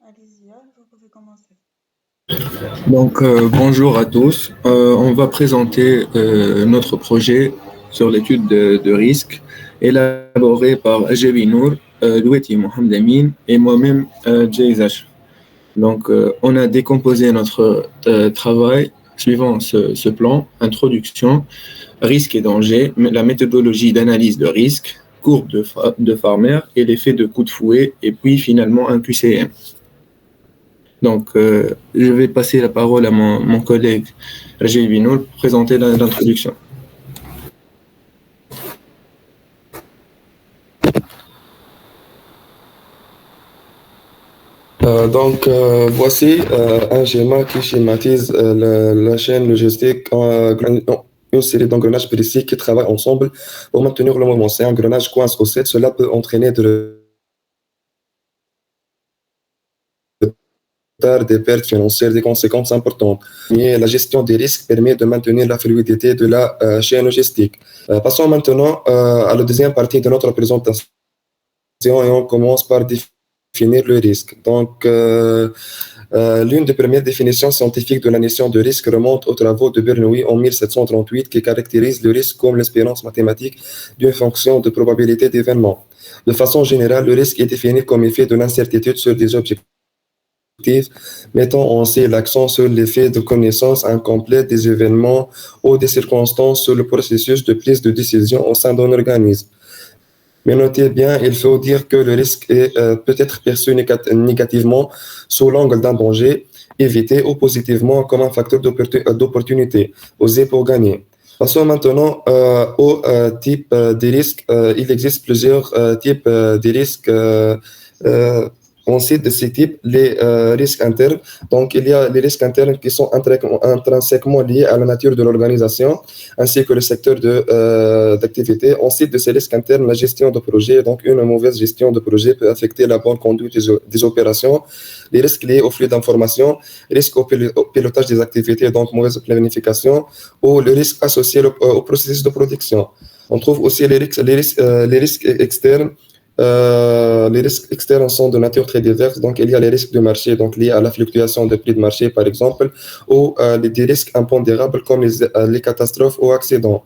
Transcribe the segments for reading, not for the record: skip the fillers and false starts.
Allez-y, hein, vous pouvez commencer. Bonjour à tous. On va présenter notre projet sur l'étude de risque élaboré par Ajabi Nour, Loueti Mohamed Amin et moi-même, Jay Zach. On a décomposé notre travail suivant ce plan: introduction, risque et danger, la méthodologie d'analyse de risque, courbe de Farmer et l'effet de coup de fouet, et puis finalement un QCM. Je vais passer la parole à mon collègue Rajay Binoul pour présenter l'introduction. Voici un schéma qui schématise la chaîne logistique en une série d'engrenages précis qui travaillent ensemble pour maintenir le mouvement. Si un engrenage coince au set, cela peut entraîner des pertes financières, des conséquences importantes. Mais la gestion des risques permet de maintenir la fluidité de la chaîne logistique. Passons maintenant à la deuxième partie de notre présentation et on commence par définir le risque. L'une des premières définitions scientifiques de la notion de risque remonte aux travaux de Bernoulli en 1738 qui caractérise le risque comme l'espérance mathématique d'une fonction de probabilité d'événement. De façon générale, le risque est défini comme effet de l'incertitude sur des objectifs, mettant aussi l'accent sur l'effet de connaissance incomplète des événements ou des circonstances sur le processus de prise de décision au sein d'un organisme. Mais notez bien, il faut dire que le risque peut être perçu négativement sous l'angle d'un danger évité ou positivement comme un facteur d'opportunité, oser pour gagner. Passons maintenant au type des risques. Il existe plusieurs types de risques. On cite de ces types les risques internes. Donc, il y a les risques internes qui sont intrinsèquement liés à la nature de l'organisation ainsi que le secteur d'activité. On cite de ces risques internes la gestion de projet. Donc, une mauvaise gestion de projet peut affecter la bonne conduite des opérations. Les risques liés au flux d'informations, risques au pilotage des activités, donc mauvaise planification, ou le risque associé au processus de production. On trouve aussi les risques externes. Les risques externes sont de nature très diverse. Donc, il y a les risques de marché, donc liés à la fluctuation des prix de marché, par exemple, ou des risques impondérables comme les catastrophes ou accidents.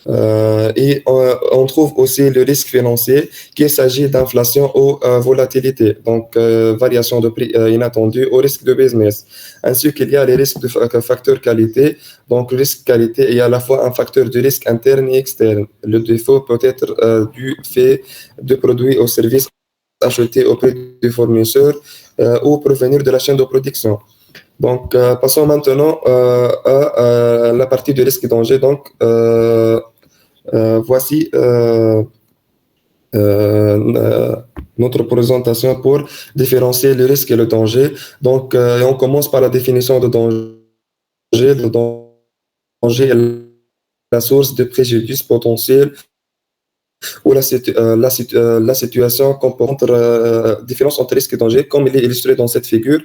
On trouve aussi le risque financier, qu'il s'agit d'inflation ou volatilité, donc variation de prix inattendue au risque de business. Ainsi qu'il y a les risques de facteur qualité, donc le risque qualité est à la fois un facteur de risque interne et externe. Le défaut peut être du fait de produits ou services achetés auprès du fournisseur ou provenir de la chaîne de production. Passons maintenant à la partie du risque et danger. Voici notre présentation pour différencier le risque et le danger. On commence par la définition de danger. Le danger est la source de préjudice potentiel ou la situation comporte différence entre risque et danger, comme il est illustré dans cette figure.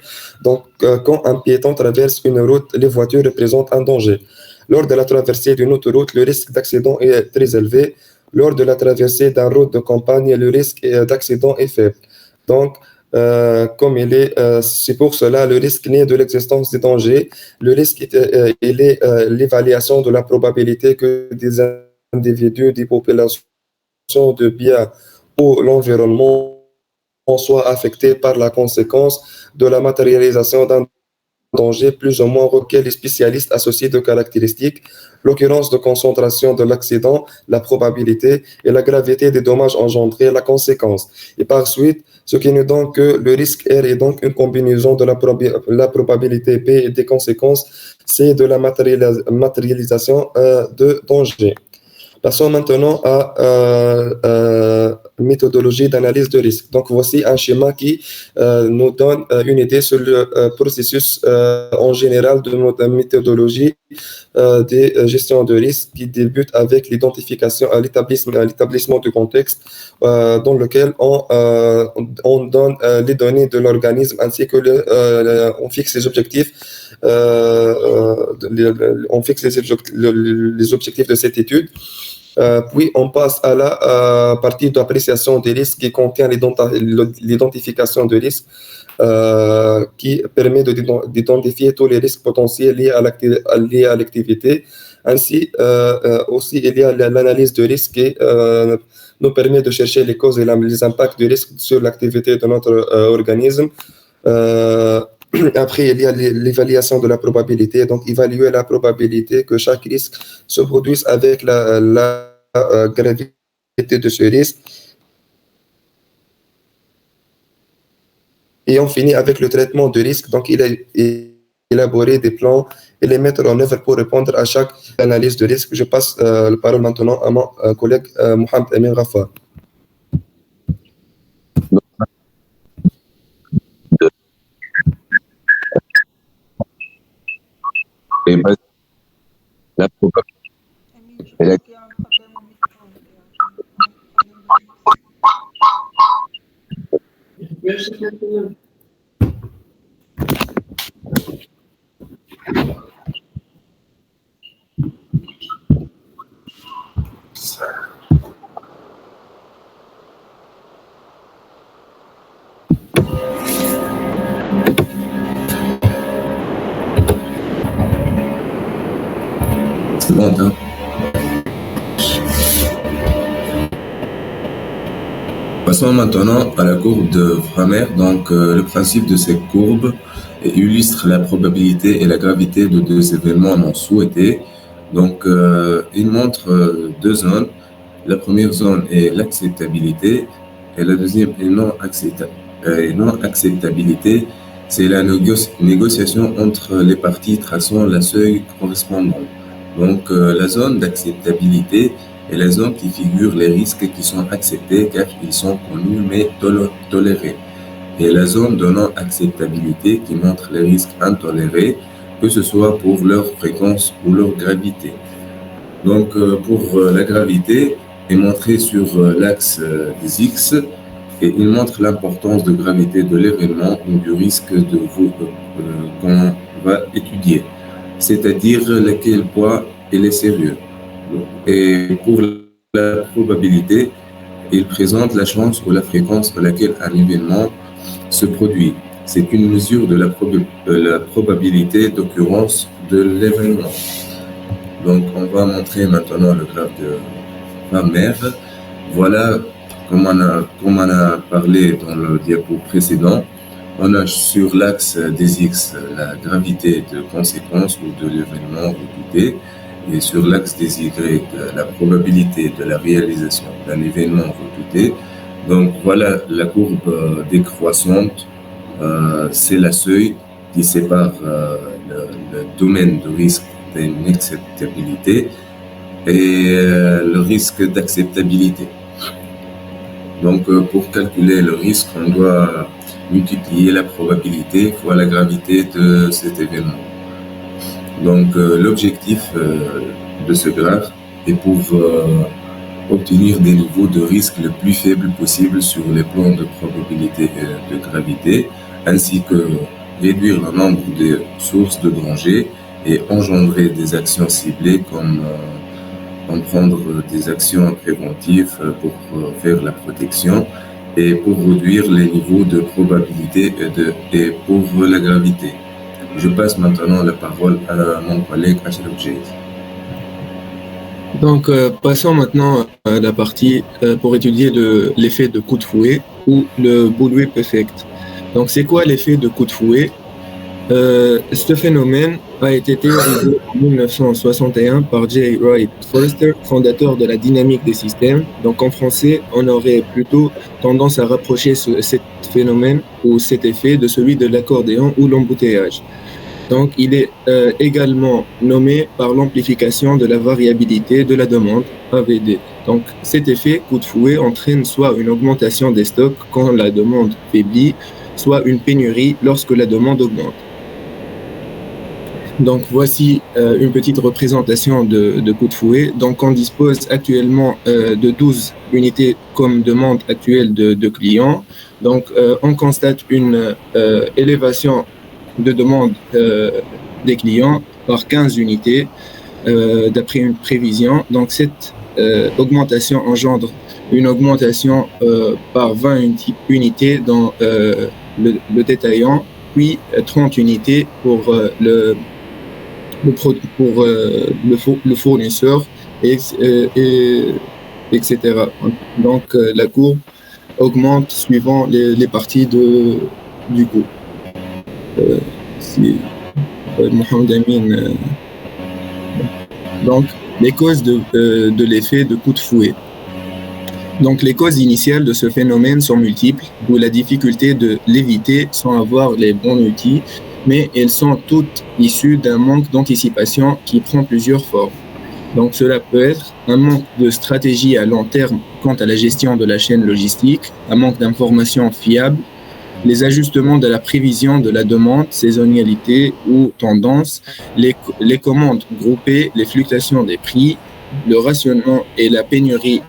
Quand un piéton traverse une route, les voitures représentent un danger. Lors de la traversée d'une autoroute, le risque d'accident est très élevé. Lors de la traversée d'une route de campagne, le risque d'accident est faible. C'est pour cela le risque naît de l'existence des dangers. Le risque est l'évaluation de la probabilité que des individus, des populations de biens ou l'environnement soient affectés par la conséquence de la matérialisation d'un danger plus ou moins auquel les spécialistes associent deux caractéristiques: l'occurrence de concentration de l'accident, la probabilité, et la gravité des dommages engendrés, la conséquence. Et par suite, ce qui nous donne que le risque R est donc une combinaison de la probabilité P et des conséquences C de la matérialisation de danger. Passons maintenant à méthodologie d'analyse de risque. Donc, voici un schéma qui nous donne une idée sur le processus en général de notre méthodologie des gestions de risque qui débute avec l'identification, l'établissement du contexte dans lequel on donne les données de l'organisme ainsi que on fixe les objectifs. On fixe les objectifs de cette étude. Puis on passe à la partie d'appréciation des risques qui contient l'identification de risques. qui permet d'identifier tous les risques potentiels liés à l'activité. Ainsi, aussi, il y a l'analyse de risque qui nous permet de chercher les causes et les impacts du risque sur l'activité de notre organisme. Après, il y a l'évaluation de la probabilité. Donc, évaluer la probabilité que chaque risque se produise avec la gravité de ce risque. Et on finit avec le traitement de risque. Donc, il a élaboré des plans et les mettre en œuvre pour répondre à chaque analyse de risque. Je passe la parole maintenant à mon collègue Mohamed Amin Ghaffar. La probabilité. Passons maintenant à la courbe de Framer. Donc, le principe de cette courbe illustre la probabilité et la gravité de deux événements non souhaités. Donc, il montre deux zones. La première zone est l'acceptabilité et la deuxième est non-acceptabilité. C'est la négociation entre les parties traçant la seuil correspondant. Donc, la zone d'acceptabilité est la zone qui figure les risques qui sont acceptés car ils sont connus mais tolérés. Et la zone de non-acceptabilité qui montre les risques intolérés, que ce soit pour leur fréquence ou leur gravité. Donc, pour la gravité, est montré sur l'axe des X et il montre l'importance de gravité de l'événement ou du risque qu'on va étudier, c'est-à-dire quel poids il est sérieux. Et pour la probabilité, il présente la chance ou la fréquence à laquelle un événement se produit. C'est une mesure de la probabilité d'occurrence de l'événement. Donc, on va montrer maintenant le graphe de Framer. Voilà, comme on a parlé dans le diapo précédent, on a sur l'axe des X la gravité de conséquence ou de l'événement redouté, et sur l'axe des Y la probabilité de la réalisation d'un événement redouté. Donc voilà la courbe décroissante, c'est la seuil qui sépare le domaine de risque d'une acceptabilité et le risque d'acceptabilité. Donc pour calculer le risque, on doit multiplier la probabilité fois la gravité de cet événement. Donc l'objectif de ce graphe est pour obtenir des niveaux de risque le plus faibles possible sur les plans de probabilité et de gravité, ainsi que réduire le nombre de sources de danger et engendrer des actions ciblées comme prendre des actions préventives pour faire la protection et pour réduire les niveaux de probabilité et pour la gravité. Je passe maintenant la parole à mon collègue Ashraf Jaïd. Donc, passons maintenant à la partie pour étudier l'effet de coup de fouet ou le bullwhip effect. Donc, c'est quoi l'effet de coup de fouet? Ce phénomène a été théorisé en 1961 par J. Wright Forster, fondateur de la dynamique des systèmes. Donc, en français, on aurait plutôt tendance à rapprocher cet phénomène ou cet effet de celui de l'accordéon ou l'embouteillage. Donc, il est également nommé par l'amplification de la variabilité de la demande, AVD. Donc, cet effet coup de fouet entraîne soit une augmentation des stocks quand la demande faiblit, soit une pénurie lorsque la demande augmente. Donc, voici une petite représentation de coup de fouet. Donc, on dispose actuellement de 12 unités comme demande actuelle de clients. Donc, on constate une élévation de demande des clients par 15 unités d'après une prévision. Donc, cette augmentation engendre une augmentation par 20 unités dans le détaillant, puis 30 unités pour le fournisseur, etc. Donc, la courbe augmente suivant les parties du coût. Si Mohamed Amin. Donc, les causes de l'effet de coup de fouet. Donc, les causes initiales de ce phénomène sont multiples, d'où la difficulté de l'éviter sans avoir les bons outils, mais elles sont toutes issues d'un manque d'anticipation qui prend plusieurs formes. Donc, cela peut être un manque de stratégie à long terme quant à la gestion de la chaîne logistique, un manque d'informations fiables, les ajustements de la prévision de la demande, saisonnalité ou tendance, les commandes groupées, les fluctuations des prix, le rationnement et la pénurie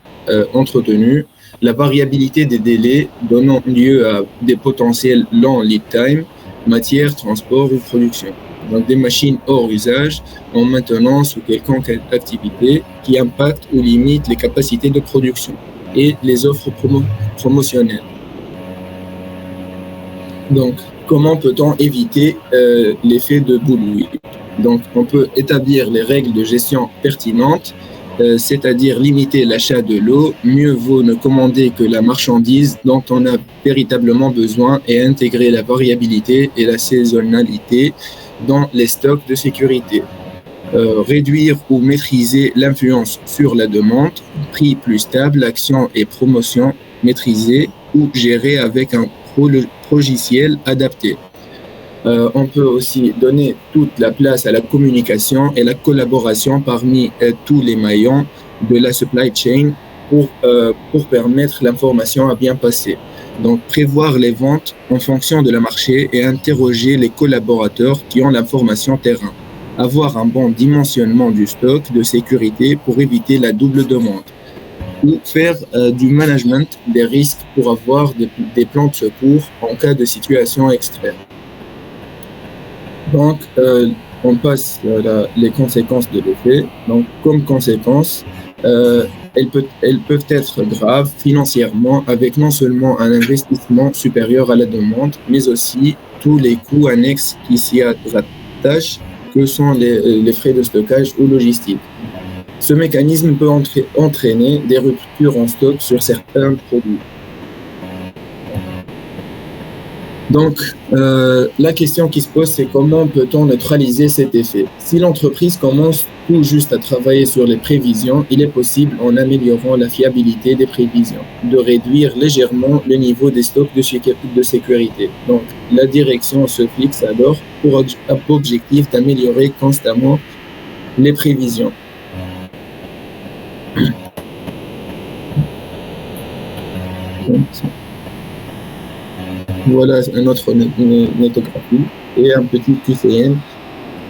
entretenue, la variabilité des délais donnant lieu à des potentiels long lead time, matière, transport ou production. Donc des machines hors usage, en maintenance ou quelconque activité qui impactent ou limitent les capacités de production et les offres promotionnelles. Donc, comment peut-on éviter l'effet de boule? Donc, on peut établir les règles de gestion pertinentes, c'est-à-dire limiter l'achat de l'eau, mieux vaut ne commander que la marchandise dont on a véritablement besoin et intégrer la variabilité et la saisonnalité dans les stocks de sécurité. Réduire ou maîtriser l'influence sur la demande, prix plus stable, action et promotion maîtrisée ou gérer avec un logiciel adapté. On peut aussi donner toute la place à la communication et la collaboration parmi tous les maillons de la supply chain pour permettre l'information à bien passer. Donc, prévoir les ventes en fonction de la marché et interroger les collaborateurs qui ont l'information terrain. Avoir un bon dimensionnement du stock de sécurité pour éviter la double demande. Ou faire du management des risques pour avoir des plans de secours en cas de situation extrême. Donc, on passe les conséquences de l'effet. Donc, comme conséquence, elles peuvent être graves financièrement avec non seulement un investissement supérieur à la demande, mais aussi tous les coûts annexes qui s'y rattachent, que sont les frais de stockage ou logistique. Ce mécanisme peut entraîner des ruptures en stock sur certains produits. Donc, la question qui se pose, c'est comment peut-on neutraliser cet effet? Si l'entreprise commence tout juste à travailler sur les prévisions, il est possible, en améliorant la fiabilité des prévisions, de réduire légèrement le niveau des stocks de sécurité. Donc, la direction se fixe alors pour objectif d'améliorer constamment les prévisions. Voilà un autre métographie et un petit QCN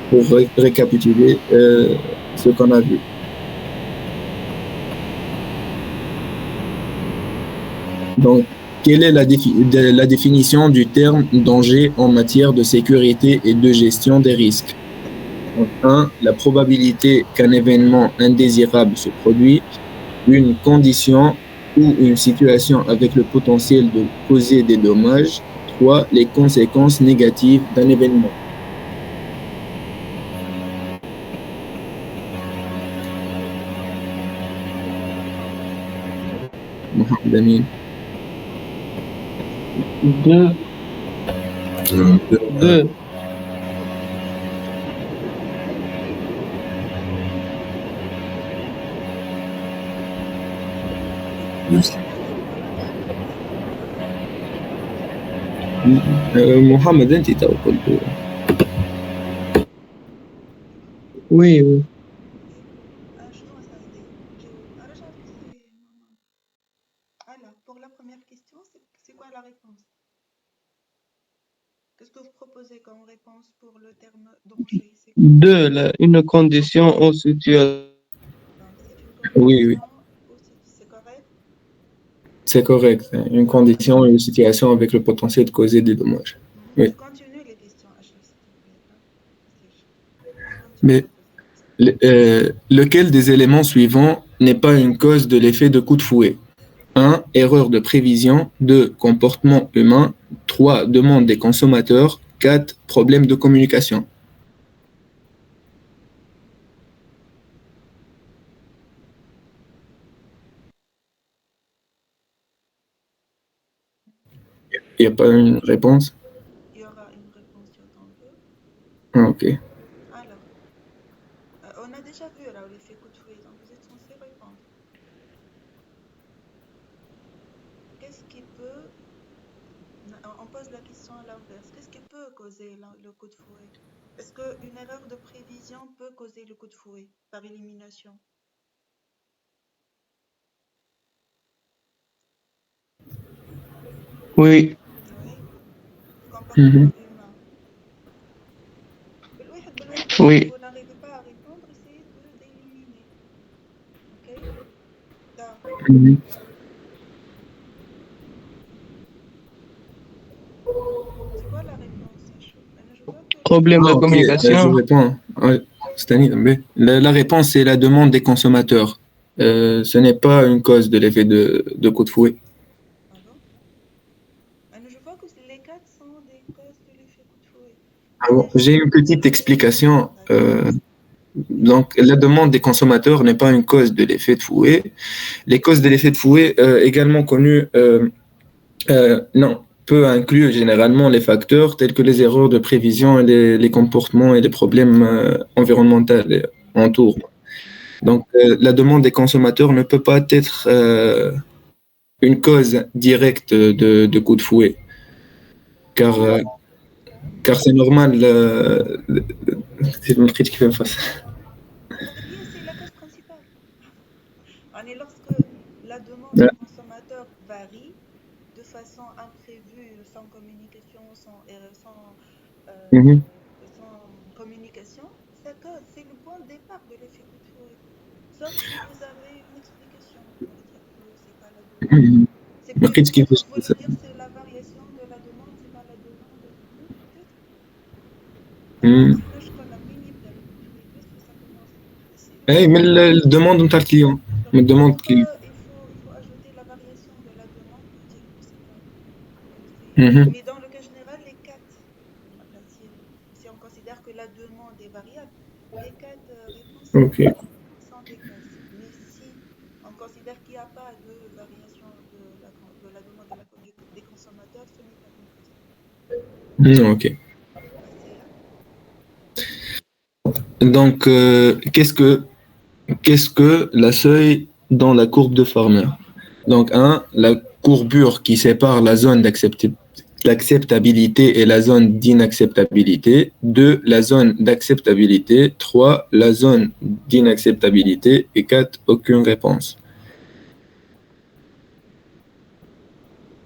pour récapituler ce qu'on a vu. Donc, quelle est la définition du terme danger en matière de sécurité et de gestion des risques? Donc, 1. La probabilité qu'un événement indésirable se produise, une condition ou une situation avec le potentiel de causer des dommages. 3. Les conséquences négatives d'un événement. Mohamed Amin. 2. محمد انت تو قلت Oui. Alors, pour la première question, c'est quoi la réponse? Qu'est-ce que vous proposez comme réponse pour le terme danger? 2. Une condition ou situation. Oui. C'est correct? C'est correct. Une condition ou une situation avec le potentiel de causer des dommages. Oui. Continue les questions, Ashraf, s'il te plaît. Mais lequel des éléments suivants n'est pas une cause de l'effet de coup de fouet? 1. Erreur de prévision. 2. Comportement humain. 3. Demande des consommateurs. 4. Problème de communication. Il n'y a pas une réponse? Il y aura une réponse sur ton peu. Ah, ok. Alors, on a déjà vu là l'effet coup de fouet, donc vous êtes censé répondre. Qu'est-ce qui peut... On pose la question à l'inverse. Qu'est-ce qui peut causer le coup de fouet? Est-ce qu'une erreur de prévision peut causer le coup de fouet par élimination? Oui, Oui. Mhm. Comportement humain. oui. Vous n'arrivez pas à répondre, essayez d'éliminer. Ok? Da. Mhm. C'est quoi la réponse, Sacho? Je vois que Problème de Ah, ok, je communication. réponds. Ouais, la réponse, c'est la demande des consommateurs. Ce n'est pas une cause de l'effet de coup de fouet. Ah bon? Je vois que les quatre sont des causes de l'effet coup de fouet. Ah bon, Déjà, j'ai une petite explication. d'accord. Donc, la demande des consommateurs n'est pas une cause de l'effet de fouet. Les causes de l'effet de fouet, également connues, non, peut inclure généralement les facteurs tels que les erreurs de prévision et les comportements et les problèmes environnementaux entour. Donc, la demande des consommateurs ne peut pas être une cause directe de coup de fouet, car, car c'est normal. C'est une critique qui fait face. Vous avez dit c'est la cause principale. Lorsque la demande des consommateurs varie de façon imprévue, sans communication, Mhm. sans communication, c'est le point de départ de l'effet coup de fouet. Sauf si vous avez une explication pour dire que c'est pas la demande. Mhm. C'est La critique qui peut-être fait vous face. voulez dire c'est la variation de la demande, c'est pas la demande. Non, peut-être. Mhm. C'est là je connais minime de l'effet coup de fouet. Qu'est-ce que ça commence? Eh, mais la demande de ta client. Me demande Peut-être qui. il faut ajouter la variation de la demande pour dire que c'est pas. Mhm. Mais dans le cas général, les quatre, là, si on considère que la demande est variable, les quatre réponses Ok. sont des causes. Mais si on considère qu'il n'y a pas de variation de la demande des consommateurs, ce n'est pas une cause. Ok. Passez à. Donc, qu'est-ce que la seuil dans la courbe de Farmer? Donc, la courbure qui sépare la zone d'acceptabilité et la zone d'inacceptabilité. 2, la zone d'acceptabilité. 3, la zone d'inacceptabilité. Et 4, aucune réponse.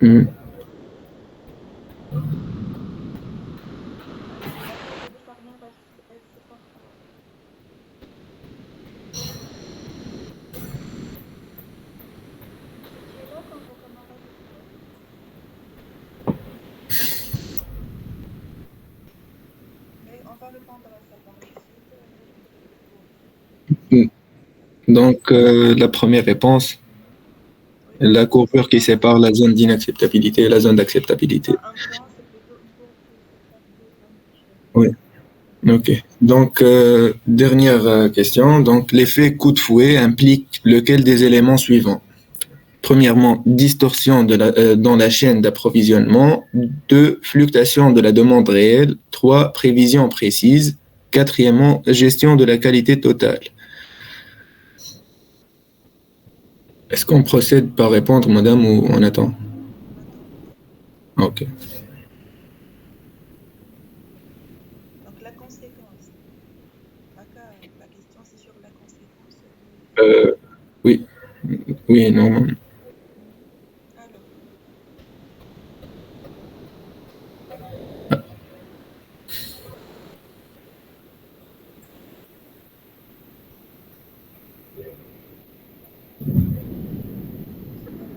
Hmm. La courbe de Farmer, elle sépare quoi? Tu es là quand vos camarades expliquent? Mais on va répondre à ça par la suite. Donc, la première réponse, Oui, la c'est courbure qui pas sépare la zone d'inacceptabilité et la zone d'acceptabilité. un point, c'est plutôt une courbe qui sépare deux zones différentes. Oui. Ok. Donc, dernière question. Donc, l'effet coup de fouet implique lequel des éléments suivants? Premièrement, distorsion dans la chaîne d'approvisionnement. 2, fluctuation de la demande réelle. 3, prévision précise. Quatrièmement, gestion de la qualité totale. Est-ce qu'on procède par répondre, madame, ou on attend? On attend. Ok. Donc la conséquence. Aka, la question c'est sur la conséquence de l'effet coup de Euh, fouet. oui, oui, non. Alors, c'est quoi la réponse? Alors,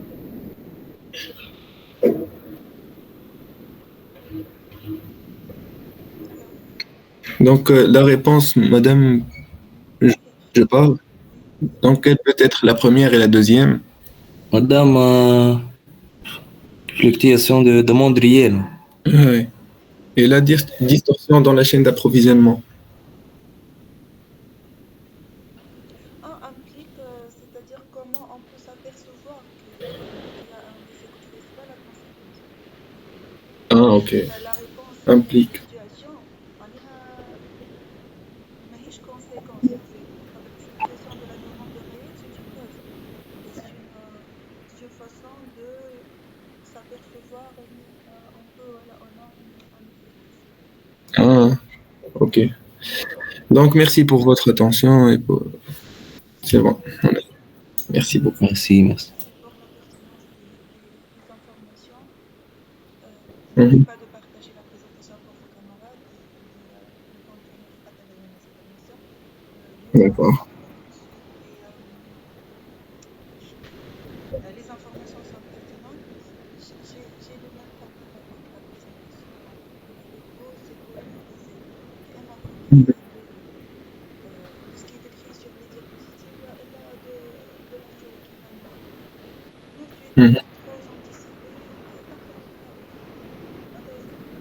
Donc, la réponse, madame, je, ok. je parle. Oui. Donc, quelle peut être la première et la deuxième? Madame, Fluctuation de monde réel. Ouais. Et la distorsion dans la chaîne d'approvisionnement. Implique, c'est-à-dire comment on peut s'apercevoir qu'il y a un effet coup de fouet. C'est pas la conséquence. Ah, ok. La réponse à la Implique. fluctuation, ماهيش conséquence. La fluctuation de la demande réelle, c'est une cause. Et c'est une façon de s'apercevoir on peut, voilà, on a un effet coup de fouet. Ah, ok. Donc, merci pour votre attention et c'est bon. Merci beaucoup. Merci, merci. Pour la pertinence des informations, n'oubliez Mhm. pas de partager la présentation pour vos camarades اللي ممكن يتقدم عليهم cette émission. D'accord. Et les informations sont pertinentes. J'ai le même problème avec la présentation en vidéo, c'est qu'au lycée, il est marqué de ce qui est écrit sur les diapositives, là, de la feuille qui va nous tout de suite Mhm. très anticipé, infatigable.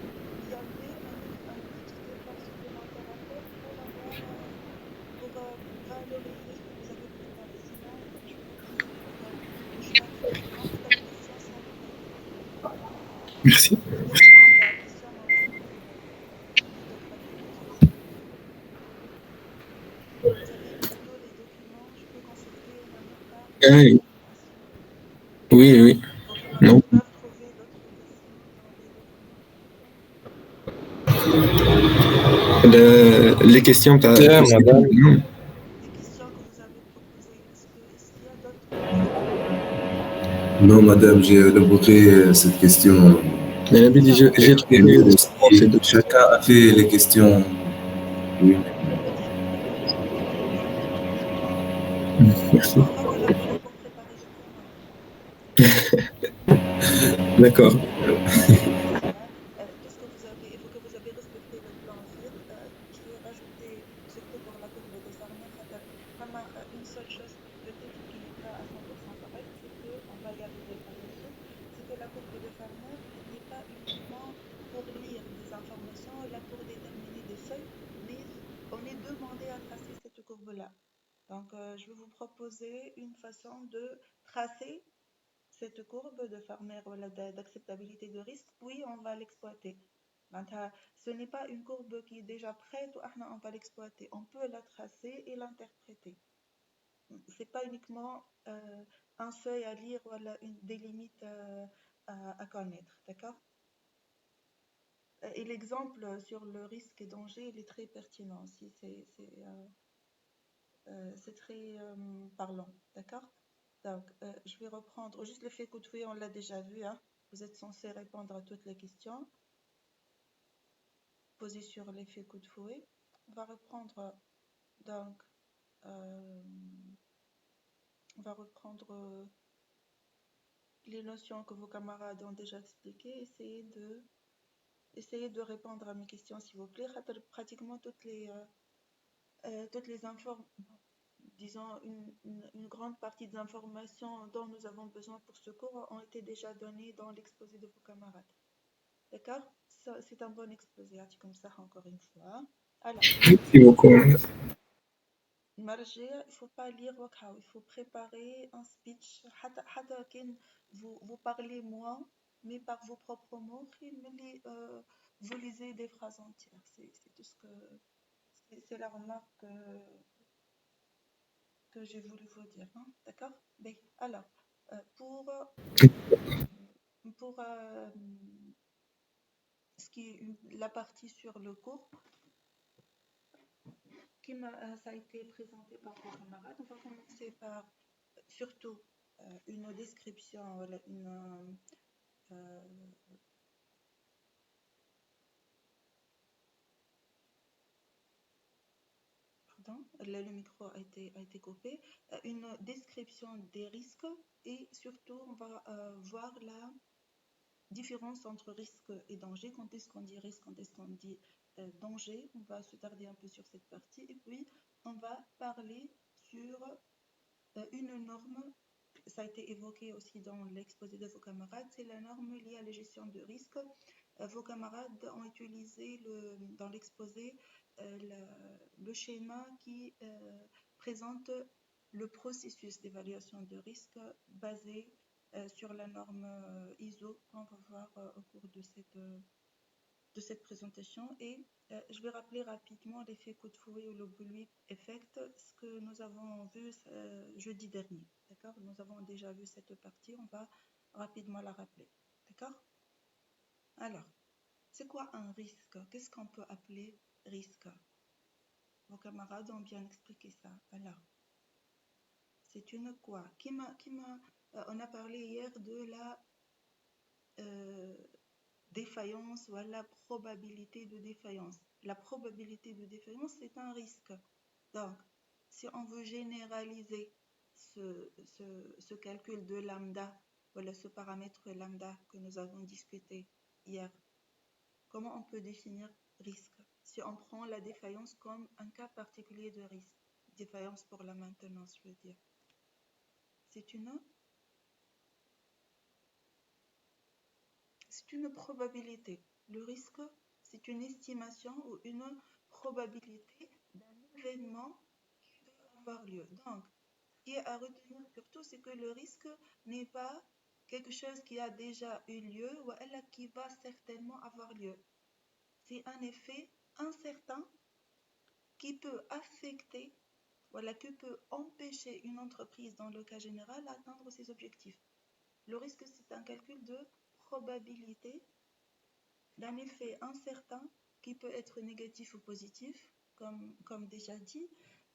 Il y avait un petit effort supplémentaire à faire pour avoir, pour valoriser ce que vous avez préparé. Sinon, je vous dis, pour chaque manque d'application sans preuve. Merci. Honnêtement, la question m'a beaucoup mis dans la tête. Vous avez tous les documents, je peux consulter en même temps les Ah, informations. oui, oui. Vos Non. camarades peuvent trouver d'autres questions dans les documents. Les questions que tu as posées. Madame. Non. Les questions que vous avez proposées, est-ce qu'il y a d'autres questions? Non, madame, j'ai élaboré cette question. Elle avait dit, j'ai Et trouvé nous seulement ces aussi, deux questions. chacun a fait les questions. Oui. Peut-être que vous avez raison. Merci. On va l'appeler pour préparer le cours maintenant. D'accord. Voilà. Puisque vous avez respecté le plan FIR, je vais rajouter, surtout pour la courbe de Farmer, une seule chose peut-être qui n'est pas à 100% correcte, c'est qu'on va y arriver par la suite, c'est que la courbe de Farmer n'est pas uniquement pour lire des informations, là pour déterminer des seuils, mais on est demandé à tracer cette courbe-là. Donc, je vais vous proposer une façon de tracer cette courbe de Farmer voilà, d'acceptabilité de risque, puis on va l'exploiter. Ce n'est pas une courbe qui est déjà prête, on va l'exploiter. On peut la tracer et l'interpréter. Ce n'est pas uniquement un seuil à lire, voilà, des limites à connaître. D'accord? Et l'exemple sur le risque et danger, il est très pertinent aussi. C'est très parlant. D'accord? Donc, je vais reprendre juste l'effet coup de fouet, on l'a déjà vu. Hein. Vous êtes censé répondre à toutes les questions posées sur l'effet coup de fouet. On va reprendre donc, euh, on va reprendre les notions que vos camarades ont déjà expliquées. Essayez de répondre à mes questions, s'il vous plaît. Pratiquement toutes les informations, disons une grande partie des informations dont nous avons besoin pour ce cours ont été déjà données dans l'exposé de vos camarades. D'accord? C'est un bon exposé, comme ça encore une fois. Alors, Merci beaucoup. Marjé, il ne faut pas lire Wakao, il faut préparer un speech. Vous parlez moins, mais par vos propres mots, vous lisez des phrases entières. C'est tout ce que. C'est la remarque que j'ai voulu vous dire. Hein? D'accord? Ben, alors, pour ce qui est la partie sur le cours, ça a été présenté par vos camarades. On va commencer par surtout une description, voilà, pardon, là, le micro a été coupé. Une description des risques et surtout on va voir la différence entre risque et danger. Quand est-ce qu'on dit risque, quand est-ce qu'on dit danger? On va se tarder un peu sur cette partie et puis on va parler sur une norme ça a été évoqué aussi dans l'exposé de vos camarades, c'est la norme liée à la gestion de risque. Vos camarades ont utilisé dans l'exposé le schéma qui présente le processus d'évaluation de risque basé sur la norme ISO qu'on va voir au cours de cette présentation. Et je vais rappeler rapidement l'effet coup de fouet ou le bullwhip effect, ce que nous avons vu jeudi dernier. D'accord? Nous avons déjà vu cette partie, on va rapidement la rappeler. D'accord? Alors, c'est quoi un risque? Qu'est-ce qu'on peut appeler risque? Vos camarades ont bien expliqué ça. Alors, c'est une quoi? On a parlé hier de la défaillance ou à la probabilité de défaillance. La probabilité de défaillance, c'est un risque. Donc, si on veut généraliser ce calcul de lambda, voilà ce paramètre lambda que nous avons discuté hier, comment on peut définir risque? Si on prend la défaillance comme un cas particulier de risque, défaillance pour la maintenance, je veux dire, c'est une probabilité. Le risque, c'est une estimation ou une probabilité d'un événement qui peut avoir lieu. Donc, ce qui est à retenir surtout, c'est que le risque n'est pas quelque chose qui a déjà eu lieu ou qui va certainement avoir lieu. C'est un effet incertain qui peut affecter, qui peut empêcher une entreprise, dans le cas général, d'atteindre ses objectifs. Le risque, c'est un calcul de probabilité d'un effet incertain qui peut être négatif ou positif, comme déjà dit,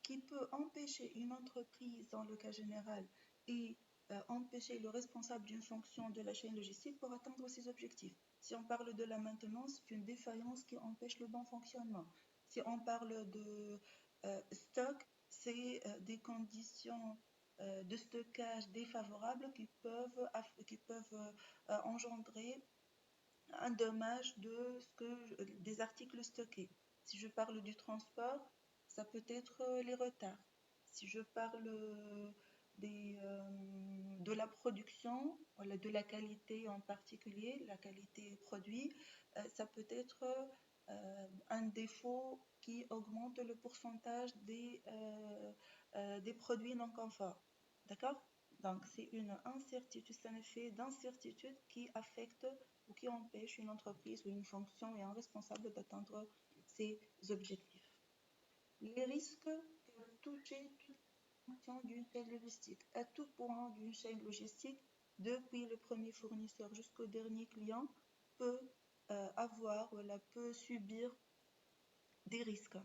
qui peut empêcher une entreprise, dans le cas général, et empêcher le responsable d'une fonction de la chaîne logistique pour atteindre ses objectifs. Si on parle de la maintenance, c'est une défaillance qui empêche le bon fonctionnement. Si on parle de stock, c'est des conditions de stockage défavorables qui peuvent engendrer un dommage des articles stockés. Si je parle du transport, ça peut être les retards. Si je parle de la production, voilà, de la qualité en particulier, la qualité produit, ça peut être un défaut qui augmente le pourcentage des produits non conformes. D'accord? Donc, c'est une incertitude, c'est un effet d'incertitude qui affecte ou qui empêche une entreprise ou une fonction et un responsable d'atteindre ses objectifs. Les risques peuvent toucher toute fonction d'une chaîne logistique, à tout point d'une chaîne logistique, depuis le premier fournisseur jusqu'au dernier client, peut peut subir des risques.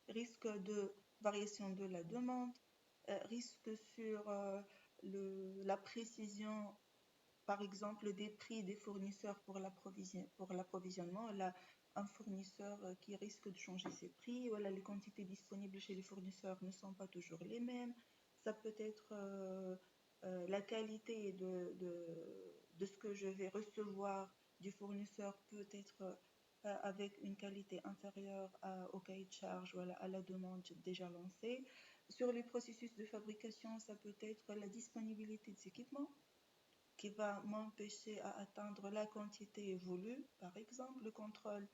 Risque de variation de la demande, risque sur la précision, par exemple, des prix des fournisseurs pour l'approvisionnement. Là, un fournisseur qui risque de changer ses prix, voilà, les quantités disponibles chez les fournisseurs ne sont pas toujours les mêmes. Ça peut être la qualité de ce que je vais recevoir du fournisseur peut être avec une qualité inférieure au cahier de charge, voilà, à la demande déjà lancée. Sur les processus de fabrication, ça peut être la disponibilité des équipements qui va m'empêcher à atteindre la quantité voulue. Par exemple, le contrôle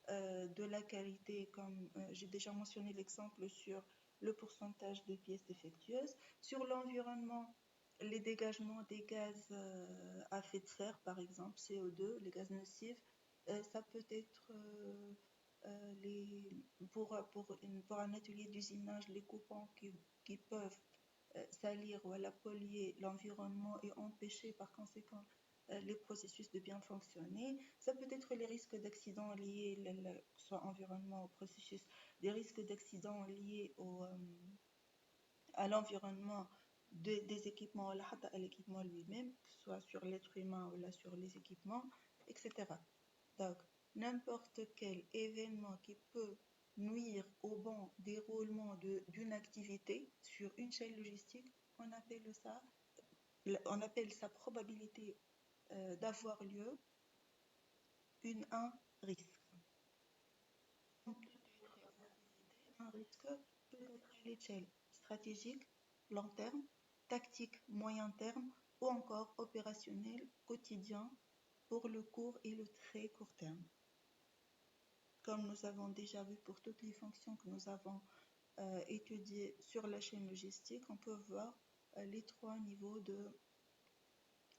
de la qualité, comme j'ai déjà mentionné l'exemple sur le pourcentage de pièces défectueuses. Sur l'environnement, les dégagements des gaz à effet de serre, par exemple, CO2, les gaz nocifs, ça peut être pour un atelier d'usinage, les coupants qui peuvent salir ou polluer l'environnement et empêcher par conséquent les processus de bien fonctionner. Ça peut être les risques d'accidents liés, soit environnement ou processus, des risques d'accidents liés à l'environnement des équipements, à l'équipement lui-même, que ce soit sur l'être humain ou là sur les équipements, etc. Donc, n'importe quel événement qui peut nuire au bon déroulement d'une activité sur une chaîne logistique, on appelle sa probabilité d'avoir lieu un risque. Comme toute autre activité, un risque peut être à l'échelle stratégique, long terme, tactique moyen terme ou encore opérationnel quotidien pour le court et le très court terme. Comme nous avons déjà vu pour toutes les fonctions que nous avons étudiées sur la chaîne logistique, on peut voir les trois niveaux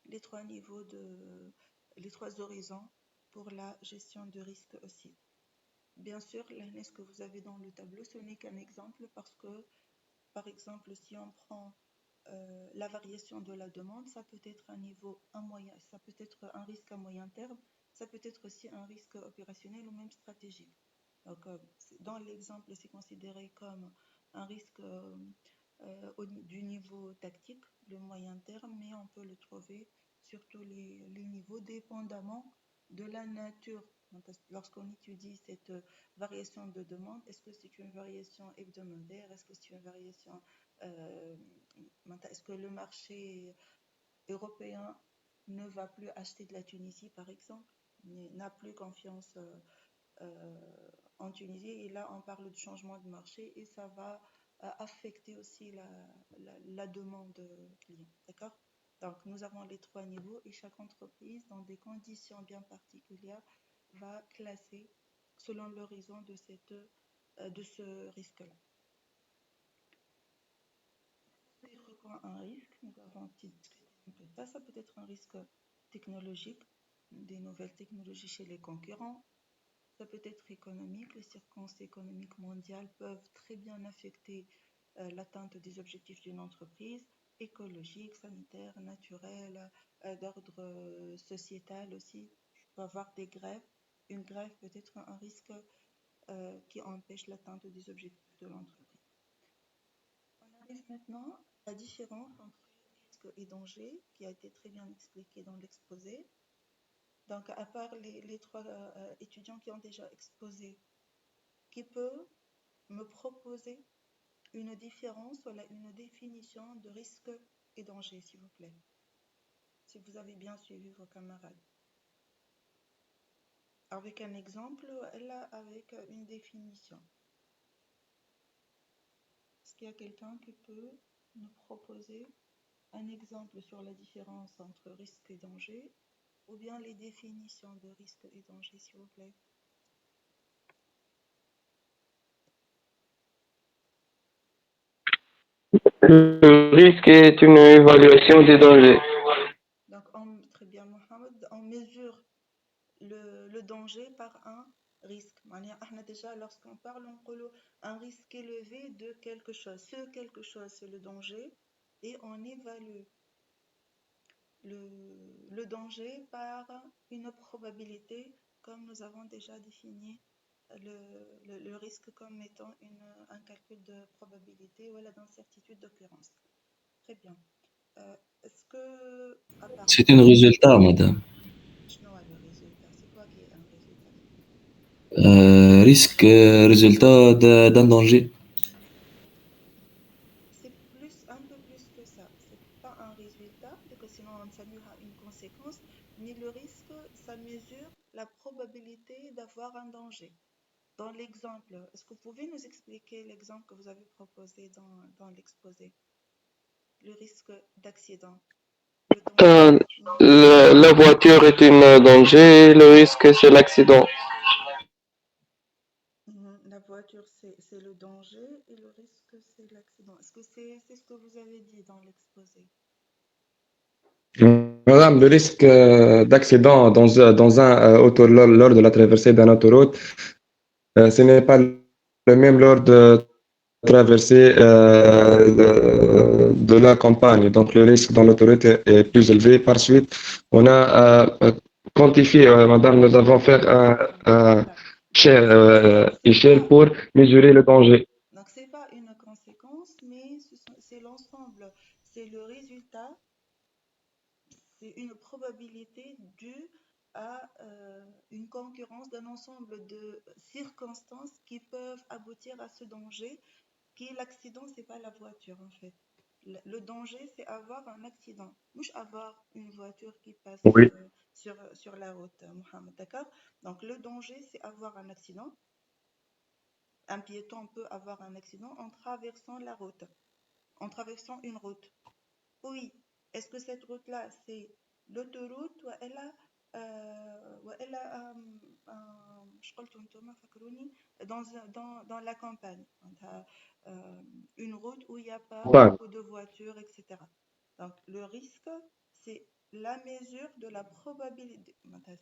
les trois horizons pour la gestion de risque aussi. Bien sûr, l'analyse que vous avez dans le tableau, ce n'est qu'un exemple parce que, par exemple, si on prend la variation de la demande, ça peut être ça peut être un risque à moyen terme, ça peut être aussi un risque opérationnel ou même stratégique. Donc, dans l'exemple, c'est considéré comme un risque du niveau tactique, le moyen terme, mais on peut le trouver sur tous les niveaux, dépendamment de la nature. Lorsqu'on étudie cette variation de demande, est-ce que c'est une variation hebdomadaire? Est-ce que c'est une variation euh, est-ce que le marché européen ne va plus acheter de la Tunisie, par exemple, n'a plus confiance en Tunisie? Et là, on parle de changement de marché et ça va affecter aussi la demande client. D'accord? Donc, nous avons les trois niveaux et chaque entreprise, dans des conditions bien particulières, va classer selon l'horizon de ce risque-là. Ça peut être quoi un risque? Nous avons discuté un peu de ça. Ça peut être un risque technologique, des nouvelles technologies chez les concurrents. Ça peut être économique. Les circonstances économiques mondiales peuvent très bien affecter l'atteinte des objectifs d'une entreprise, écologique, sanitaire, naturel, d'ordre sociétal aussi. Il peut y avoir des grèves. Une grève peut être un risque qui empêche l'atteinte des objectifs de l'entreprise. On arrive maintenant à la différence entre risque et danger, qui a été très bien expliqué dans l'exposé. Donc, à part les trois étudiants qui ont déjà exposé, qui peut me proposer une différence ou une définition de risque et danger, s'il vous plaît, si vous avez bien suivi vos camarades. Avec un exemple, là, avec une définition. Est-ce qu'il y a quelqu'un qui peut nous proposer un exemple sur la différence entre risque et danger, ou bien les définitions de risque et danger, s'il vous plaît? Le risque est une évaluation des dangers. Donc, très bien, Mohamed, on mesure le danger par un risque. Déjà, lorsqu'on parle, on parle un risque élevé de quelque chose. Ce quelque chose, c'est le danger, et on évalue le danger par une probabilité, comme nous avons déjà défini le risque comme étant un calcul de probabilité ou d'incertitude d'occurrence. Très bien. Est-ce que, à part C'est ça, un résultat, madame. le résultat, c'est quoi qui est un résultat? Risque, résultat d'un danger. C'est un peu plus que ça. C'est pas un résultat, parce que sinon ça aura une conséquence, mais le risque, ça mesure la probabilité d'avoir un danger. Dans l'exemple, est-ce que vous pouvez nous expliquer l'exemple que vous avez proposé dans l'exposé? Le risque d'accident. Le danger. Euh, la voiture est un danger, le risque c'est l'accident. La voiture, c'est le danger et le risque, c'est l'accident. Est-ce que c'est ce que vous avez dit dans l'exposé? Madame, le risque d'accident lors de la traversée d'un autoroute, ce n'est pas le même lors de traversée de la campagne. Donc, le risque dans l'autoroute est plus élevé. Par suite, on a quantifié, madame, nous avons fait un Voilà. C'est échelle ça. pour mesurer le danger. Donc, c'est pas une conséquence, mais c'est l'ensemble. C'est le résultat, c'est une probabilité due à une concurrence d'un ensemble de circonstances qui peuvent aboutir à ce danger, qui est l'accident, c'est pas la voiture en fait. Le danger, c'est avoir un accident, mouche avoir une voiture qui passe Oui. sur la route, Mohamed, d'accord? Donc, le danger, c'est avoir un accident. Un piéton peut avoir un accident en traversant la route, en traversant une route. Oui. Est-ce que cette route-là, c'est l'autoroute ou elle a je crois que Thomas Fakrouni, dans la campagne. Une route où il n'y a pas Ouais. beaucoup de voitures, etc. Donc, le risque, c'est la mesure de la probabilité.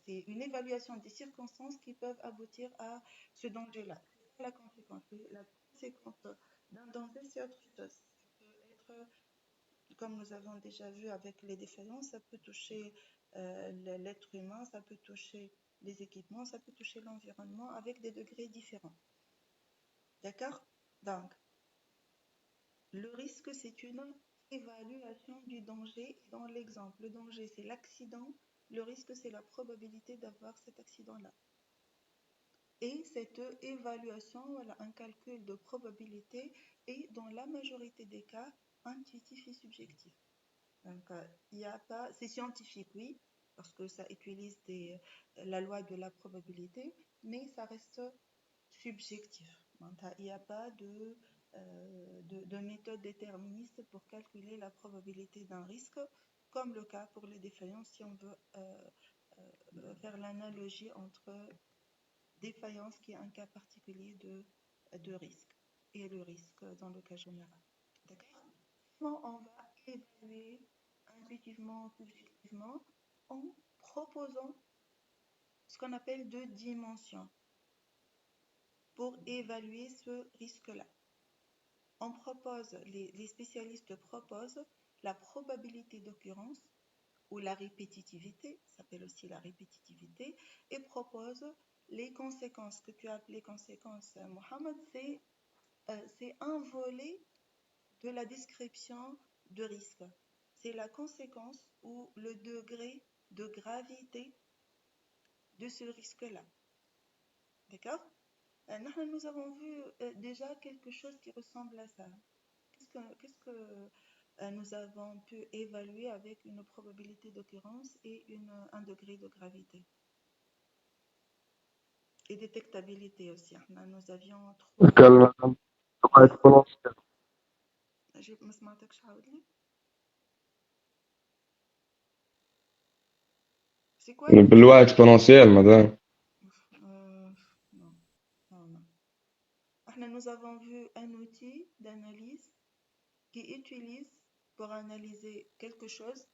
C'est une évaluation des circonstances qui peuvent aboutir à ce danger-là. C'est la conséquence. La conséquence d'un danger sur autre chose. Ça peut être, comme nous avons déjà vu avec les défaillances, ça peut toucher l'être humain, ça peut toucher les équipements, ça peut toucher l'environnement avec des degrés différents. D'accord? Donc, le risque, c'est une évaluation du danger. Dans l'exemple, le danger, c'est l'accident. Le risque, c'est la probabilité d'avoir cet accident-là. Et cette évaluation, voilà, un calcul de probabilité est, dans la majorité des cas, intuitif et subjectif. Donc, il n'y a pas, c'est scientifique, oui, parce que ça utilise la loi de la probabilité, mais ça reste subjectif. Donc, il n'y a pas de méthode déterministe pour calculer la probabilité d'un risque, comme le cas pour les défaillances, si on veut faire l'analogie entre défaillance, qui est un cas particulier de risque, et le risque dans le cas général. D'accord? Comment on va évaluer intuitivement, subjectivement, en proposant ce qu'on appelle deux dimensions pour évaluer ce risque-là. On propose, les spécialistes proposent la probabilité d'occurrence ou la répétitivité, ça s'appelle aussi la répétitivité, et propose les conséquences que tu as appelées conséquences, Mohamed, c'est un volet de la description de risque. C'est la conséquence ou le degré de gravité de ce risque-là. D'accord? Nous avons vu déjà quelque chose qui ressemble à ça. Qu'est-ce que nous avons pu évaluer avec une probabilité d'occurrence et un degré de gravité? Et détectabilité aussi. Nous avions trois. كان exponentielle. ما سمعتكش عاود لي. C'est quoi باللغة exponentielle, madame. non, non, non. Nous avons vu un outil d'analyse qui utilise pour analyser quelque chose,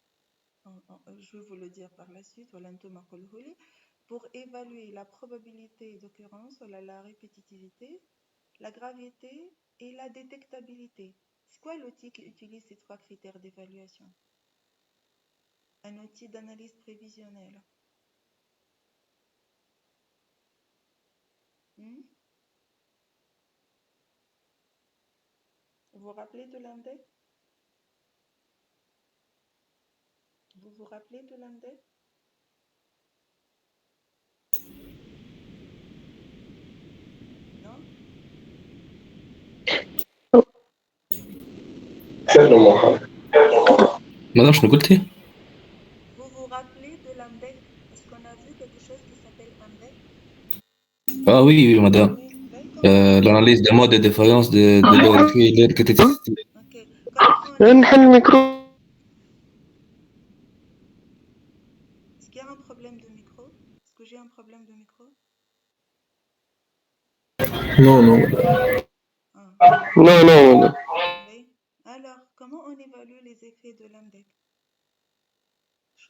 je vais vous le dire par la suite, pour évaluer la probabilité d'occurrence, la répétitivité, la gravité et la détectabilité. C'est quoi l'outil qui utilise ces trois critères d'évaluation? Un outil d'analyse prévisionnelle. Vous vous rappelez de l'index? Vous vous rappelez de l'index? Non? madame شنو قلتي؟ Vous vous rappelez de l'index? Est-ce qu'on a vu quelque chose qui s'appelle index? Ah oui, oui, madame. Oui, comment L'analyse des modes de défaillance de vérifier l'efficacité. Ok. Comment on نحل الميكرو. Est-ce qu'il y a un problème de micro? Est-ce que j'ai un problème de micro? Non, non. Ah, Non, non, madame. oui. Alors, comment on évalue les effets de l'index?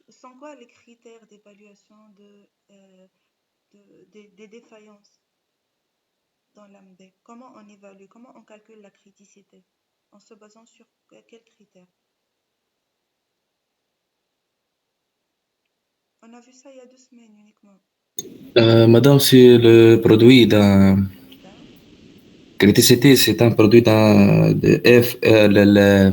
Sont quoi les critères d'évaluation des défaillances dans l'index? Comment on évalue? Comment on calcule la criticité? En se basant sur quels critères? On a vu ça il y a 2 semaines uniquement. Madame, c'est le produit d'un Hein? criticité, c'est un produit d'un de F, La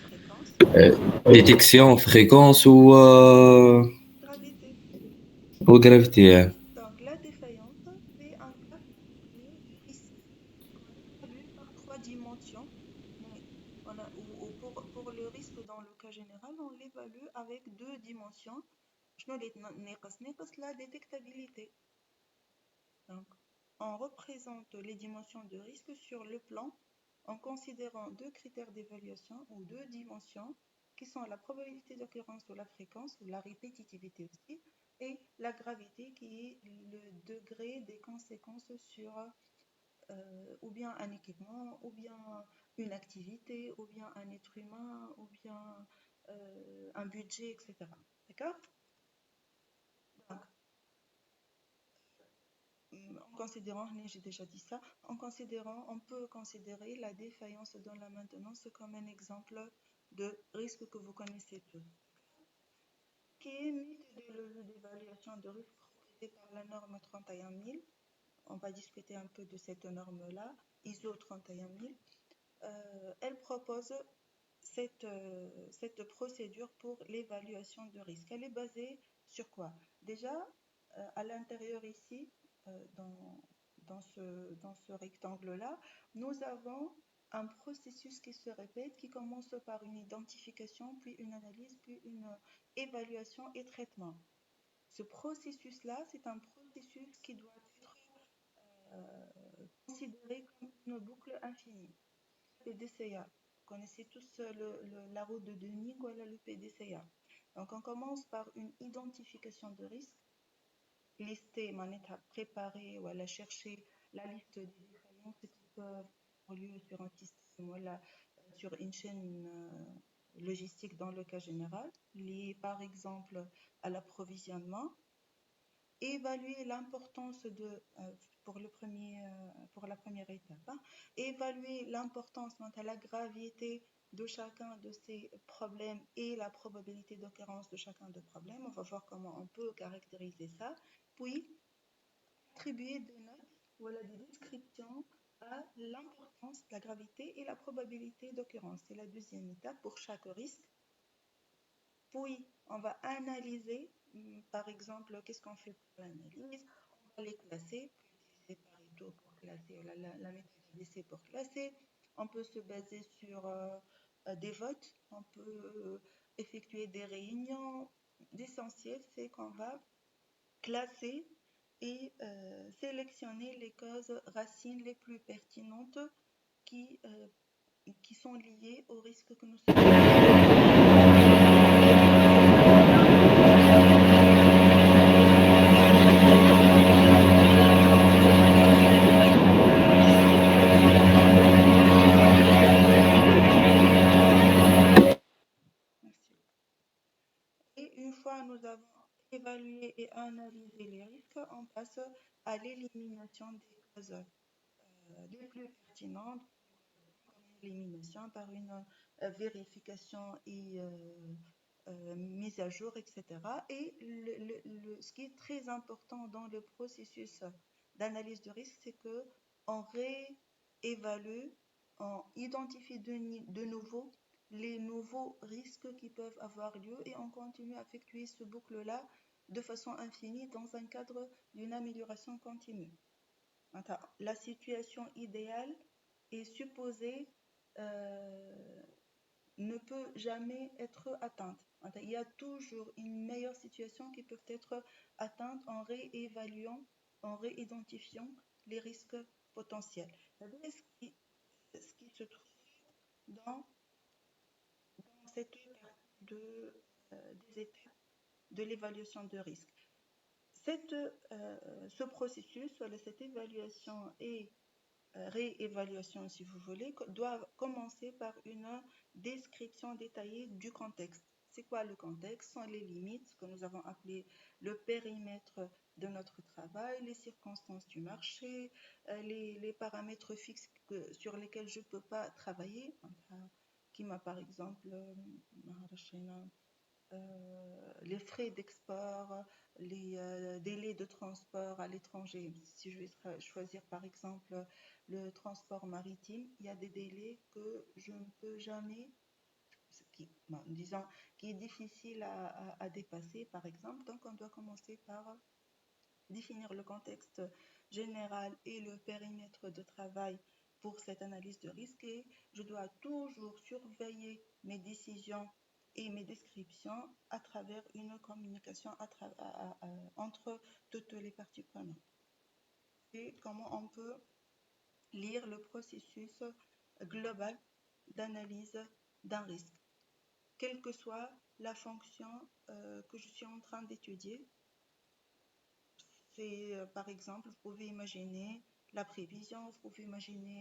fréquence, détection, fréquence gravité. ou gravité. Hein. Donc, la défaillance, c'est un cas particulier du risque qu'on évalue par 3 dimensions. Mais pour le risque, dans le cas général, on l'évalue avec 2 dimensions. La détectabilité. Donc, on représente les dimensions de risque sur le plan en considérant 2 critères d'évaluation ou 2 dimensions qui sont la probabilité d'occurrence ou la fréquence ou la répétitivité aussi, et la gravité qui est le degré des conséquences sur ou bien un équipement, ou bien une activité, ou bien un être humain, ou bien un budget, etc. D'accord? Donc, en considérant, j'ai déjà dit ça, on peut considérer la défaillance dans la maintenance comme un exemple de risque que vous connaissez tous. Qui est méthodologie d'évaluation de risque proposée par la norme 31000. On va discuter un peu de cette norme-là, ISO 31000. Elle propose cette procédure pour l'évaluation de risque. Elle est basée sur quoi? Déjà, à l'intérieur ici, dans ce rectangle-là, nous avons un processus qui se répète, qui commence par une identification, puis une analyse, puis une évaluation et traitement. Ce processus-là, c'est un processus qui doit être considéré comme une boucle infinie. PDCA. Vous connaissez tous la route de Denis, voilà le PDCA. Donc, on commence par une identification de risque, lister, préparer, voilà, chercher la liste des défaillances qui peuvent avoir lieu sur un système, voilà, sur une chaîne logistique dans le cas général, liée par exemple à l'approvisionnement. Évaluer l'importance pour la première étape, hein, évaluer l'importance quant à la gravité de chacun de ces problèmes et la probabilité d'occurrence de chacun de problèmes. On va voir comment on peut caractériser ça. Puis, attribuer des notes, voilà, des descriptions à l'importance, la gravité et la probabilité d'occurrence. C'est la deuxième étape pour chaque risque. Puis, on va analyser, par exemple, qu'est-ce qu'on fait pour l'analyse? On va les classer, on peut utiliser Pareto pour classer, la méthode ABC pour classer. On peut se baser sur des votes, on peut effectuer des réunions. L'essentiel, c'est qu'on va classer et sélectionner les causes racines les plus pertinentes qui sont liées au risque que nous sommes. Et une fois nous avons évalué et analysé les risques, on passe à l'élimination des causes les plus pertinentes, l'élimination par une vérification et mise à jour, etc. Et ce qui est très important dans le processus d'analyse de risque, c'est qu'on réévalue, on identifie de nouveau les nouveaux risques qui peuvent avoir lieu et on continue à effectuer ce boucle-là de façon infinie dans un cadre d'une amélioration continue. La situation idéale est supposée ne peut jamais être atteinte. Il y a toujours une meilleure situation qui peut être atteinte en réévaluant, en réidentifiant les risques potentiels. Ce qui se trouve dans cette partie des étapes de l'évaluation de risque. Ce processus, cette évaluation et réévaluation, si vous voulez, doit commencer par une description détaillée du contexte. C'est quoi le contexte? Ce sont les limites que nous avons appelées le périmètre de notre travail, les circonstances du marché, les paramètres fixes sur lesquels je ne peux pas travailler, qui m'a par exemple les frais d'export, les délais de transport à l'étranger. Si je vais choisir par exemple le transport maritime, il y a des délais que je ne peux jamais, qui est difficile à dépasser par exemple. Donc on doit commencer par définir le contexte général et le périmètre de travail pour cette analyse de risque et je dois toujours surveiller mes décisions et mes descriptions à travers une communication entre toutes les parties prenantes. Et comment on peut lire le processus global d'analyse d'un risque. quelle que soit la fonction que je suis en train d'étudier. C'est, par exemple, vous pouvez imaginer la prévision, vous pouvez imaginer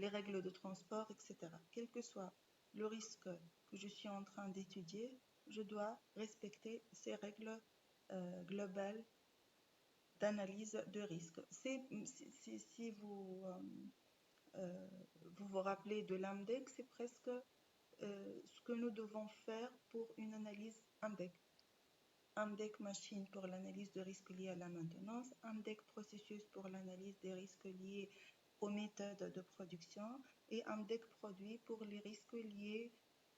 les règles de transport, etc. Quel que soit le risque que je suis en train d'étudier, je dois respecter ces règles globales d'analyse de risque. Si vous vous rappelez de l'AMDEC, c'est presque ce que nous devons faire pour une analyse AMDEC. AMDEC machine pour l'analyse de risques liés à la maintenance, AMDEC processus pour l'analyse des risques liés aux méthodes de production et AMDEC produit pour les risques liés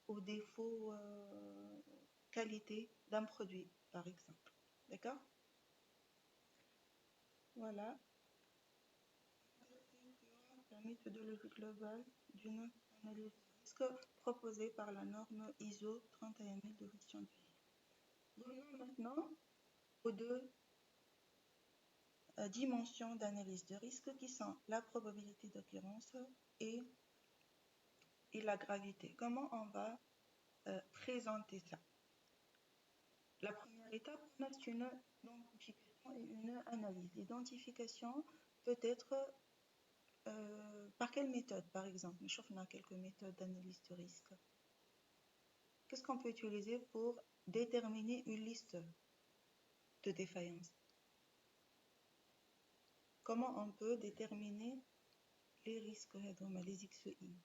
aux défauts qualité d'un produit, par exemple. D'accord? Voilà. La méthodologie globale d'une analyse de risque proposée par la norme ISO 31000 de gestion du risque. Revenons maintenant aux deux dimensions d'analyse de risque qui sont la probabilité d'occurrence et la gravité. Comment on va présenter ça? La première étape, c'est une identification et une analyse. L'identification peut être par quelle méthode, par exemple? On a quelques méthodes d'analyse de risque. Qu'est-ce qu'on peut utiliser pour déterminer une liste de défaillances? Comment on peut déterminer les risques, les XEI?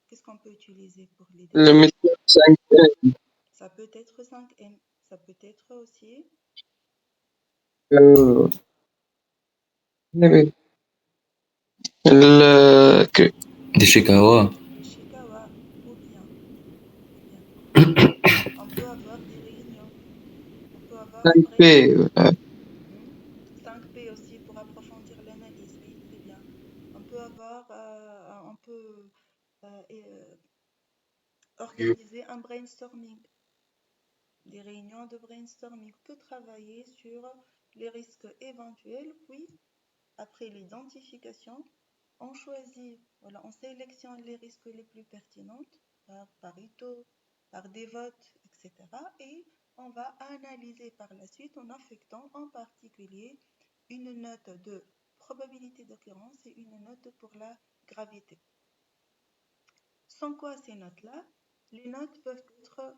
Qu'est-ce qu'on peut utiliser pour les Le déterminer? méthode 5M. Ça peut être 5M. Ça peut être aussi Oui. Ishikawa. Ishikawa ou bien on peut avoir des réunions. On peut avoir un 5P. brainstorming. Voilà. 5P aussi pour approfondir l'analyse. Oui, très bien. On peut avoir, on peut organiser un brainstorming, des réunions de brainstorming. On peut travailler sur les risques éventuels, puis après l'identification, on choisit, voilà, on sélectionne les risques les plus pertinents par Pareto, par des votes, etc. Et on va analyser par la suite en affectant en particulier une note de probabilité d'occurrence et une note pour la gravité. Sans quoi ces notes-là, les notes peuvent être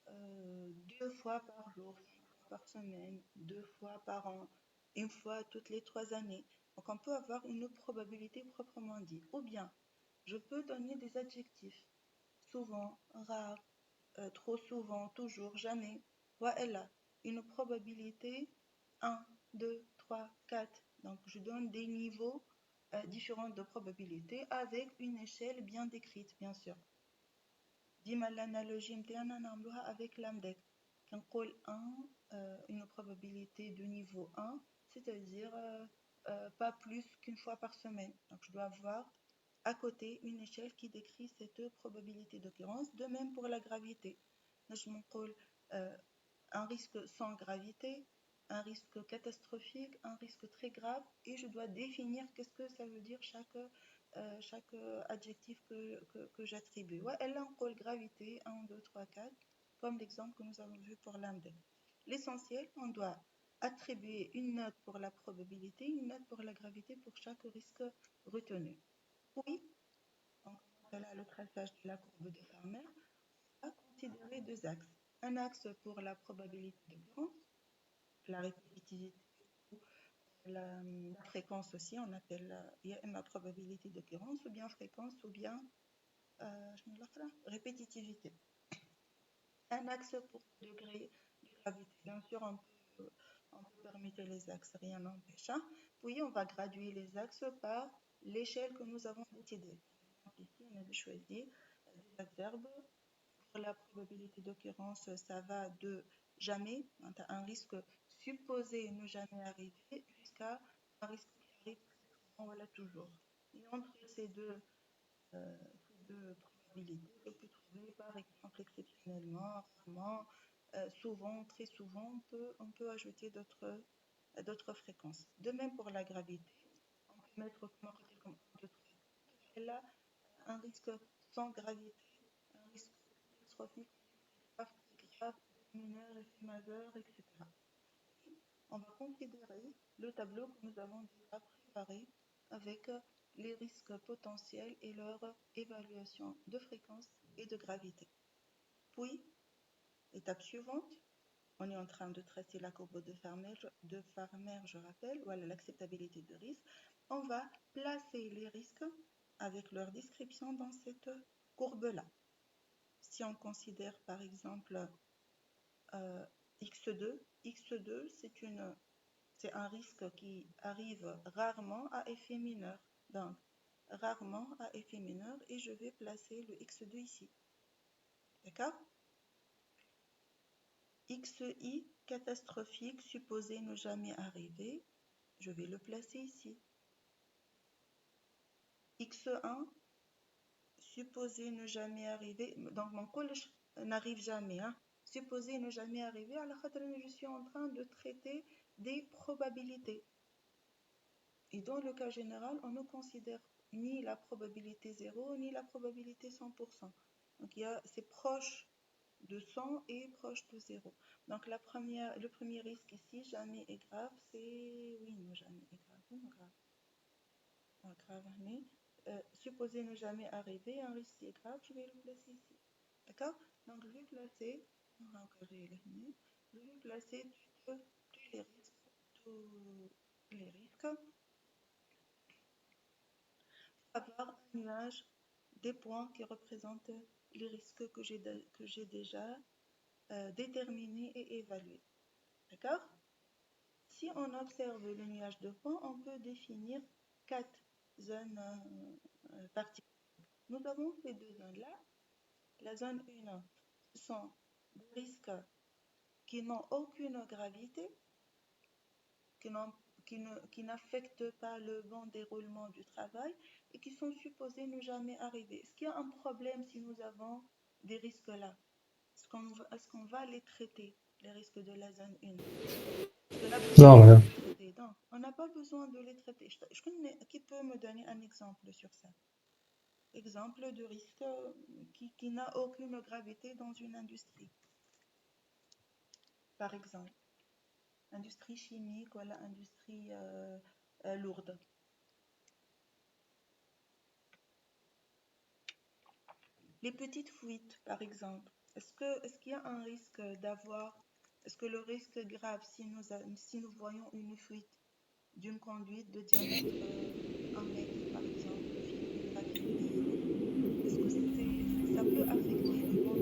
2 fois par jour, 5 fois par semaine, 2 fois par an, une fois toutes les 3 années. Donc on peut avoir une probabilité proprement dit. Ou bien, je peux donner des adjectifs. Souvent, rare, trop souvent, toujours, jamais. Voilà, une probabilité 1, 2, 3, 4. Donc je donne des niveaux différents de probabilité avec une échelle bien décrite, bien sûr. ديما l'analogie نتاعنا نعملوها avec l'AMDEC. كنقول 1 une probabilité de niveau 1, c'est-à-dire pas plus qu'une fois par semaine. Donc je dois avoir à côté une échelle qui décrit cette probabilité d'occurrence. De même pour la gravité. Je نقول un risque sans gravité, un risque catastrophique, un risque très grave, et je dois définir qu'est-ce que ça veut dire chaque adjectif que j'attribue. Ouais, elle a en gravité 1, 2, 3, 4, comme l'exemple que nous avons vu pour l'AMDEC. L'essentiel, on doit attribuer une note pour la probabilité, une note pour la gravité pour chaque risque retenu. Puis, on commence le traçage de la courbe de Farmer. On va considérer deux axes. Un axe pour la probabilité d'occurrence, la répétitivité, la fréquence aussi, on appelle la probabilité d'occurrence, ou bien fréquence, ou bien répétitivité. Un axe pour le degré de gravité. Bien sûr, on peut permettre les axes, rien n'empêche. Puis, on va graduer les axes par l'échelle que nous avons décidée. Par exemple, ici, on avait choisi des adverbes. Pour la probabilité d'occurrence, ça va de jamais, un risque supposé ne jamais arriver, jusqu'à un risque qui arrive très souvent, voilà, toujours. Et entre ces deux probabilités, je peux trouver par exemple exceptionnellement, rarement, souvent, très souvent, on peut ajouter d'autres fréquences. De même pour la gravité, on peut mettre comme 1, 2, 3. Là, un risque sans gravité, un risque catastrophiques, parties graves, effets mineurs, effets majeurs, etc. On va considérer le tableau que nous avons déjà préparé avec les risques potentiels et leur évaluation de fréquence et de gravité. Puis, étape suivante, on est en train de tracer la courbe de Farmer, je rappelle, voilà l'acceptabilité de risque. On va placer les risques avec leur description dans cette courbe-là. Si on considère par exemple X2, c'est un risque qui arrive rarement à effet mineur. Donc, rarement à effet mineur, et je vais placer le X2 ici. D'accord? XI catastrophique, supposé ne jamais arriver, je vais le placer ici. X1, supposé ne jamais arriver, donc mon collège n'arrive jamais, hein. Supposé ne jamais arriver, alors je suis en train de traiter des probabilités. Et dans le cas général, on ne considère ni la probabilité 0 ni la probabilité 100%. Donc c'est proche de 100 et proche de 0. Donc le premier risque ici, jamais est grave, c'est oui, non, jamais est grave. Non, grave. Grave, mais supposé ne jamais arriver, un risque qui est grave, je vais le placer ici. D'accord? Donc je vais placer, tous les risques, avoir un nuage des points qui représentent les risques que j'ai déjà déterminés et évalués. D'accord? Si on observe le nuage de points, on peut définir 4 zones particulières. Nous avons ces deux zones-là. La zone 1, ce sont des risques qui n'ont aucune gravité, qui n'affectent pas le bon déroulement du travail et qui sont supposés ne jamais arriver. Est-ce qu'il y a un problème si nous avons des risques là? Est-ce qu'on va les traiter, les risques de la zone 1? Non, Non, on n'a pas besoin de les traiter. Qui peut me donner un exemple sur ça? Exemple de risque qui n'a aucune gravité dans une industrie. Par exemple, industrie chimique ou l'industrie lourde. Les petites fuites, par exemple. Est-ce qu'il y a un risque est-ce que le risque est grave si nous voyons une fuite d'une conduite de diamètre 1 mètre, par exemple, une gravité, est-ce que ça peut affecter le bon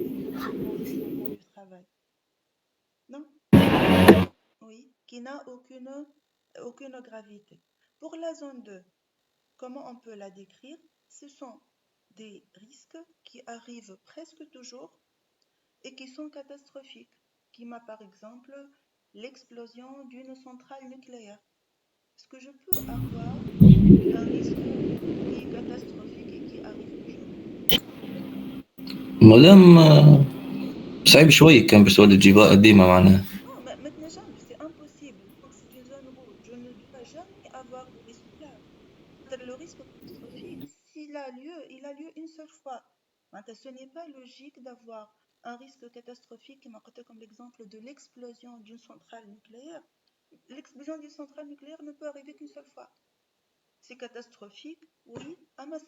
déroulement du travail? Non? Oui, qui n'a aucune gravité. Pour la zone 2, comment on peut la décrire? Ce sont des risques qui arrivent presque toujours et qui sont catastrophiques, qui m'a par exemple l'explosion d'une centrale nucléaire. Est-ce que je peux avoir un risque qui est catastrophique et qui arrive toujours? مادام صعيب شوي كان بالسؤال تجيبها قديمة معناها. Non, maintenant, c'est impossible. Donc, c'est une zone rouge. Je ne dois jamais avoir de risque là. Le risque catastrophique, s'il a lieu, il a lieu une seule fois. Ce n'est pas logique d'avoir un risque catastrophique qui m'a coté comme l'exemple de l'explosion d'une centrale nucléaire. L'explosion d'une centrale nucléaire ne peut arriver qu'une seule fois. C'est catastrophique, oui, mais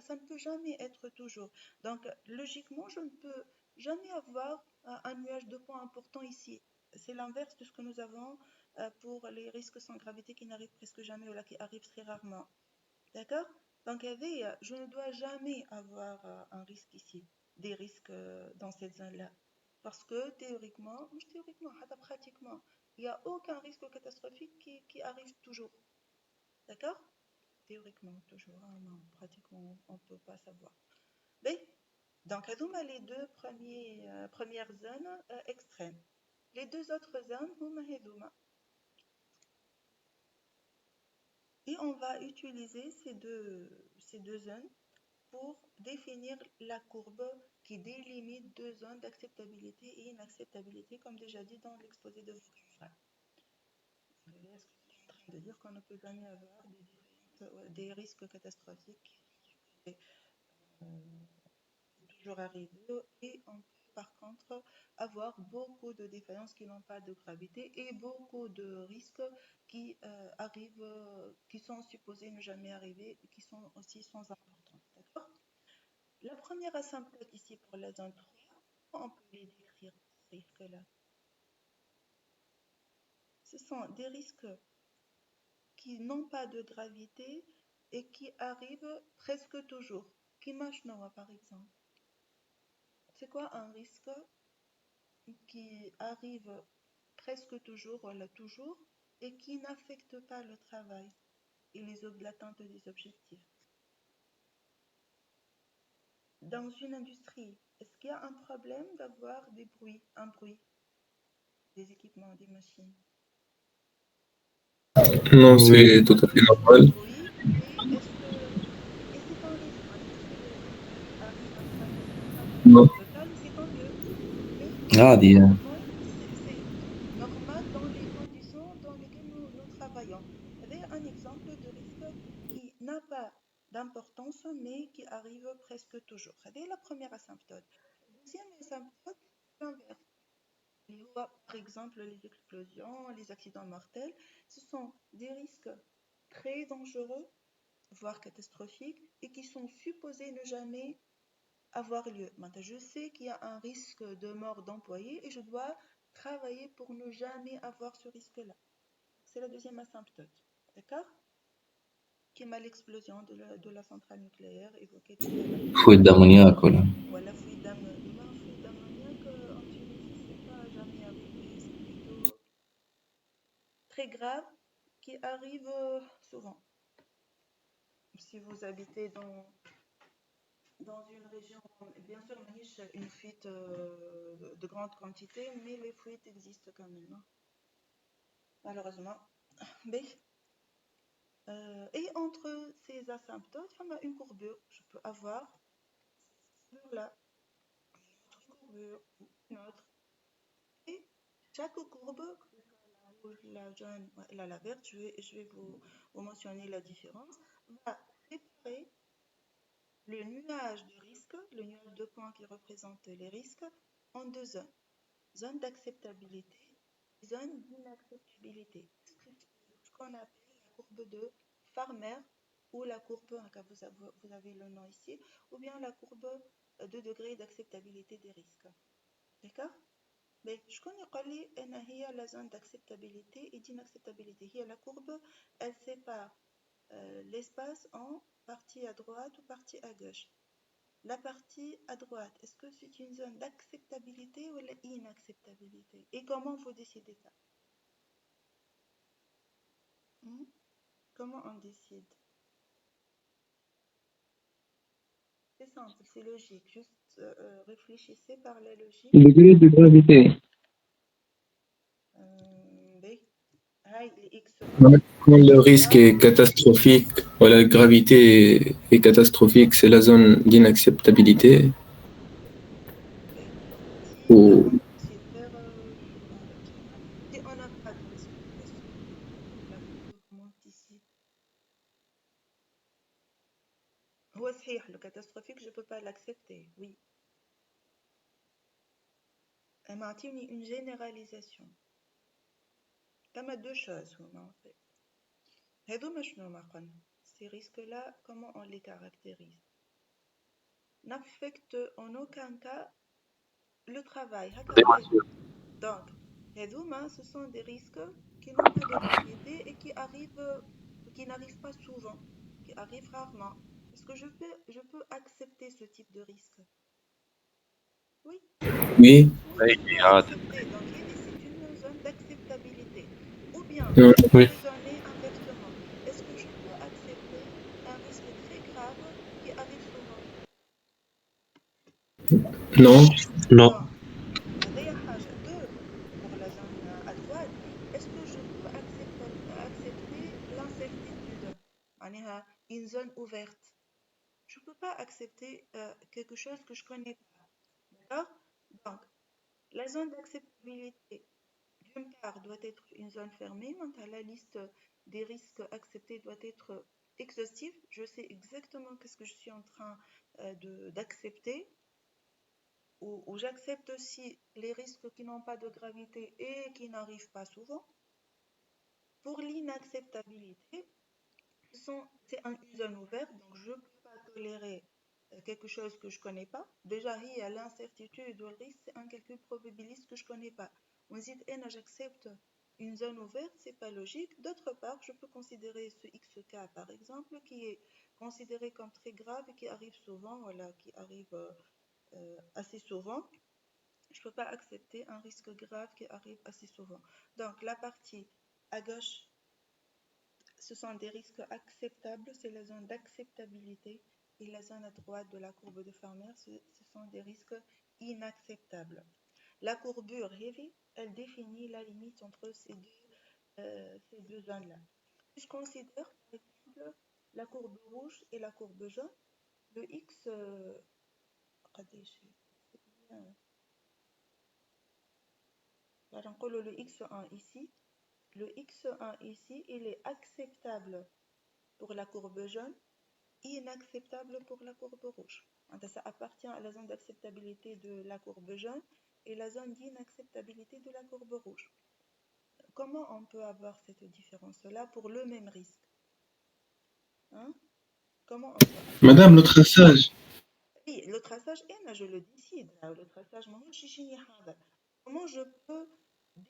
ça ne peut jamais être toujours. Donc, logiquement, je ne peux jamais avoir un nuage de points important ici. C'est l'inverse de ce que nous avons pour les risques sans gravité qui n'arrivent presque jamais ou là qui arrivent très rarement. D'accord? Donc, je ne dois jamais avoir un risque ici, des risques dans cette zone-là. Parce que théoriquement, pratiquement, il n'y a aucun risque catastrophique qui arrive toujours. D'accord? Théoriquement, toujours, hein, non, pratiquement, on ne peut pas savoir. Mais, donc, les deux premières zones extrêmes. Les deux autres zones, et on va utiliser ces deux zones pour définir la courbe qui délimite deux zones d'acceptabilité et inacceptabilité, comme déjà dit dans l'exposé de Vogelfrey. Est-ce que je suis en train de dire qu'on ne peut jamais avoir des risques catastrophiques qui toujours arriver et on peut par contre avoir beaucoup de défaillances qui n'ont pas de gravité et beaucoup de risques qui arrivent, qui sont supposés ne jamais arriver et qui sont aussi sans importance. D'accord? La première asymptote ici pour la zone 3, on peut les décrire, ces risques-là. Ce sont des risques qui n'ont pas de gravité et qui arrivent presque toujours. Kimash Noah, par exemple. C'est quoi un risque qui arrive presque toujours, voilà, toujours, et qui n'affecte pas le travail et l'atteinte des objectifs? Dans une industrie, est-ce qu'il y a un problème d'avoir un bruit, des équipements, des machines? Non, Oui. c'est tout à fait Du normal. bruit, et c'est un risque. Si le risque arrive à 50% Non. du total, c'est tant mieux. Mais عادي يعني. oui, c'est normal dans les conditions dans lesquelles nous travaillons. Vous avez un exemple de risque qui n'a pas d'importance, mais qui arrive presque toujours. C'est la première asymptote. La deuxième asymptote, c'est l'inverse. Par exemple, les explosions, les accidents mortels, ce sont des risques très dangereux, voire catastrophiques, et qui sont supposés ne jamais avoir lieu. Maintenant, je sais qu'il y a un risque de mort d'employé et je dois travailler pour ne jamais avoir ce risque-là. C'est la deuxième asymptote. D'accord? Qui est l'explosion de la centrale nucléaire évoquée tout à l'heure. فويد أمونياك ولا. Voilà, fuite d'ammoniac en Tunisie, c'est pas jamais arrivé, c'est plutôt très grave qui arrive souvent. Si vous habitez dans une région, bien sûr, riche, une fuite de grande quantité, mais les fuites existent quand même, hein, malheureusement. Mais, et entre ces asymptotes, on a une courbure. Je peux avoir cette courbure-là, une autre courbure, une autre. Et chaque courbe, que ce soit la rouge, la jaune, la verte, je vais vous mentionner la différence, va séparer le nuage de risque, le nuage de points qui représente les risques, en deux zones. Zone d'acceptabilité et zone d'inacceptabilité. Ce qu'on appelle la courbe de Farmer ou la courbe, vous avez le nom ici, ou bien la courbe de degré d'acceptabilité des risques. D'accord? Mais je connais la zone d'acceptabilité et d'inacceptabilité. La courbe, elle sépare l'espace en partie à droite ou partie à gauche. La partie à droite, est-ce que c'est une zone d'acceptabilité ou l'inacceptabilité? Et comment vous décidez ça? Comment on décide? C'est simple, c'est logique. Juste réfléchissez par la logique. Degré de gravité. Quand le risque est catastrophique, ou la gravité est catastrophique, c'est la zone d'inacceptabilité. Ou Si on n'a pas de risque catastrophique, la courbe commence ici. Le catastrophique, je ne peux pas l'accepter, oui. Elle m'a dit une généralisation. Il y a deux choses, en fait. Ces risques-là, comment on les caractérise? N'affectent en aucun cas le travail. Donc, ce sont des risques qui n'ont pas de gravité et qui n'arrivent pas souvent, qui arrivent rarement. Est-ce que je peux accepter ce type de risque? Oui. oui, Oui, je peux accepter. Donc, c'est une zone d'acceptabilité. Ou bien, non, je peux Oui. raisonner inversement. Est-ce que je peux accepter un risque très grave qui arrive souvent? non, Non. Donc, deux, pour la zone à droite, est-ce que je peux accepter l'incertitude? Une zone ouverte. Je ne peux pas accepter quelque chose que je ne connais pas. D'accord? Donc, la zone d'acceptabilité, d'une part, doit être une zone fermée. La liste des risques acceptés doit être exhaustive. Je sais exactement qu'est-ce que je suis en train d'accepter. où j'accepte aussi les risques qui n'ont pas de gravité et qui n'arrivent pas souvent. Pour l'inacceptabilité, c'est une zone ouverte, donc je ne peux pas tolérer quelque chose que je ne connais pas. Déjà, il y a l'incertitude ou le risque, c'est un calcul probabiliste que je ne connais pas. On dit, j'accepte une zone ouverte, c'est pas logique. D'autre part, je peux considérer ce XK, par exemple, qui est considéré comme très grave et qui arrive souvent, voilà, qui arrive assez souvent. Je ne peux pas accepter un risque grave qui arrive assez souvent. Donc, la partie à gauche, ce sont des risques acceptables, c'est la zone d'acceptabilité. Et la zone à droite de la courbe de Farmer, ce sont des risques inacceptables. La courbure heavy, elle définit la limite entre ces deux zones-là. Si je considère, par exemple, la courbe rouge et la courbe jaune, le X, le X1 ici, le X1 ici, il est acceptable pour la courbe jaune, inacceptable pour la courbe rouge. Ça appartient à la zone d'acceptabilité de la courbe jaune et la zone d'inacceptabilité de la courbe rouge. Comment on peut avoir cette différence-là pour le même risque? Comment on peut avoir... Madame, le traçage. Oui, le traçage, je le décide. Le traçage, comment je peux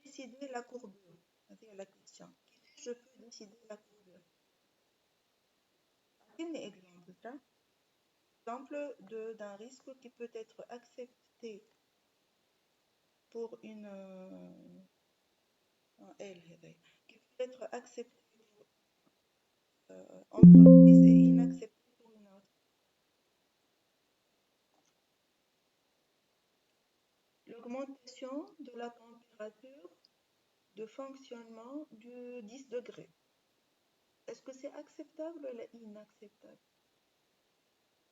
décider la courbure? C'est la question. Je peux décider la courbure. Quel exemple ça? Exemple d'un risque qui peut être accepté pour une L, qui peut être accepté pour entreprise et inaccepté pour une autre. L'augmentation de la température de fonctionnement de 10 degrés. Est-ce que c'est acceptable ou inacceptable?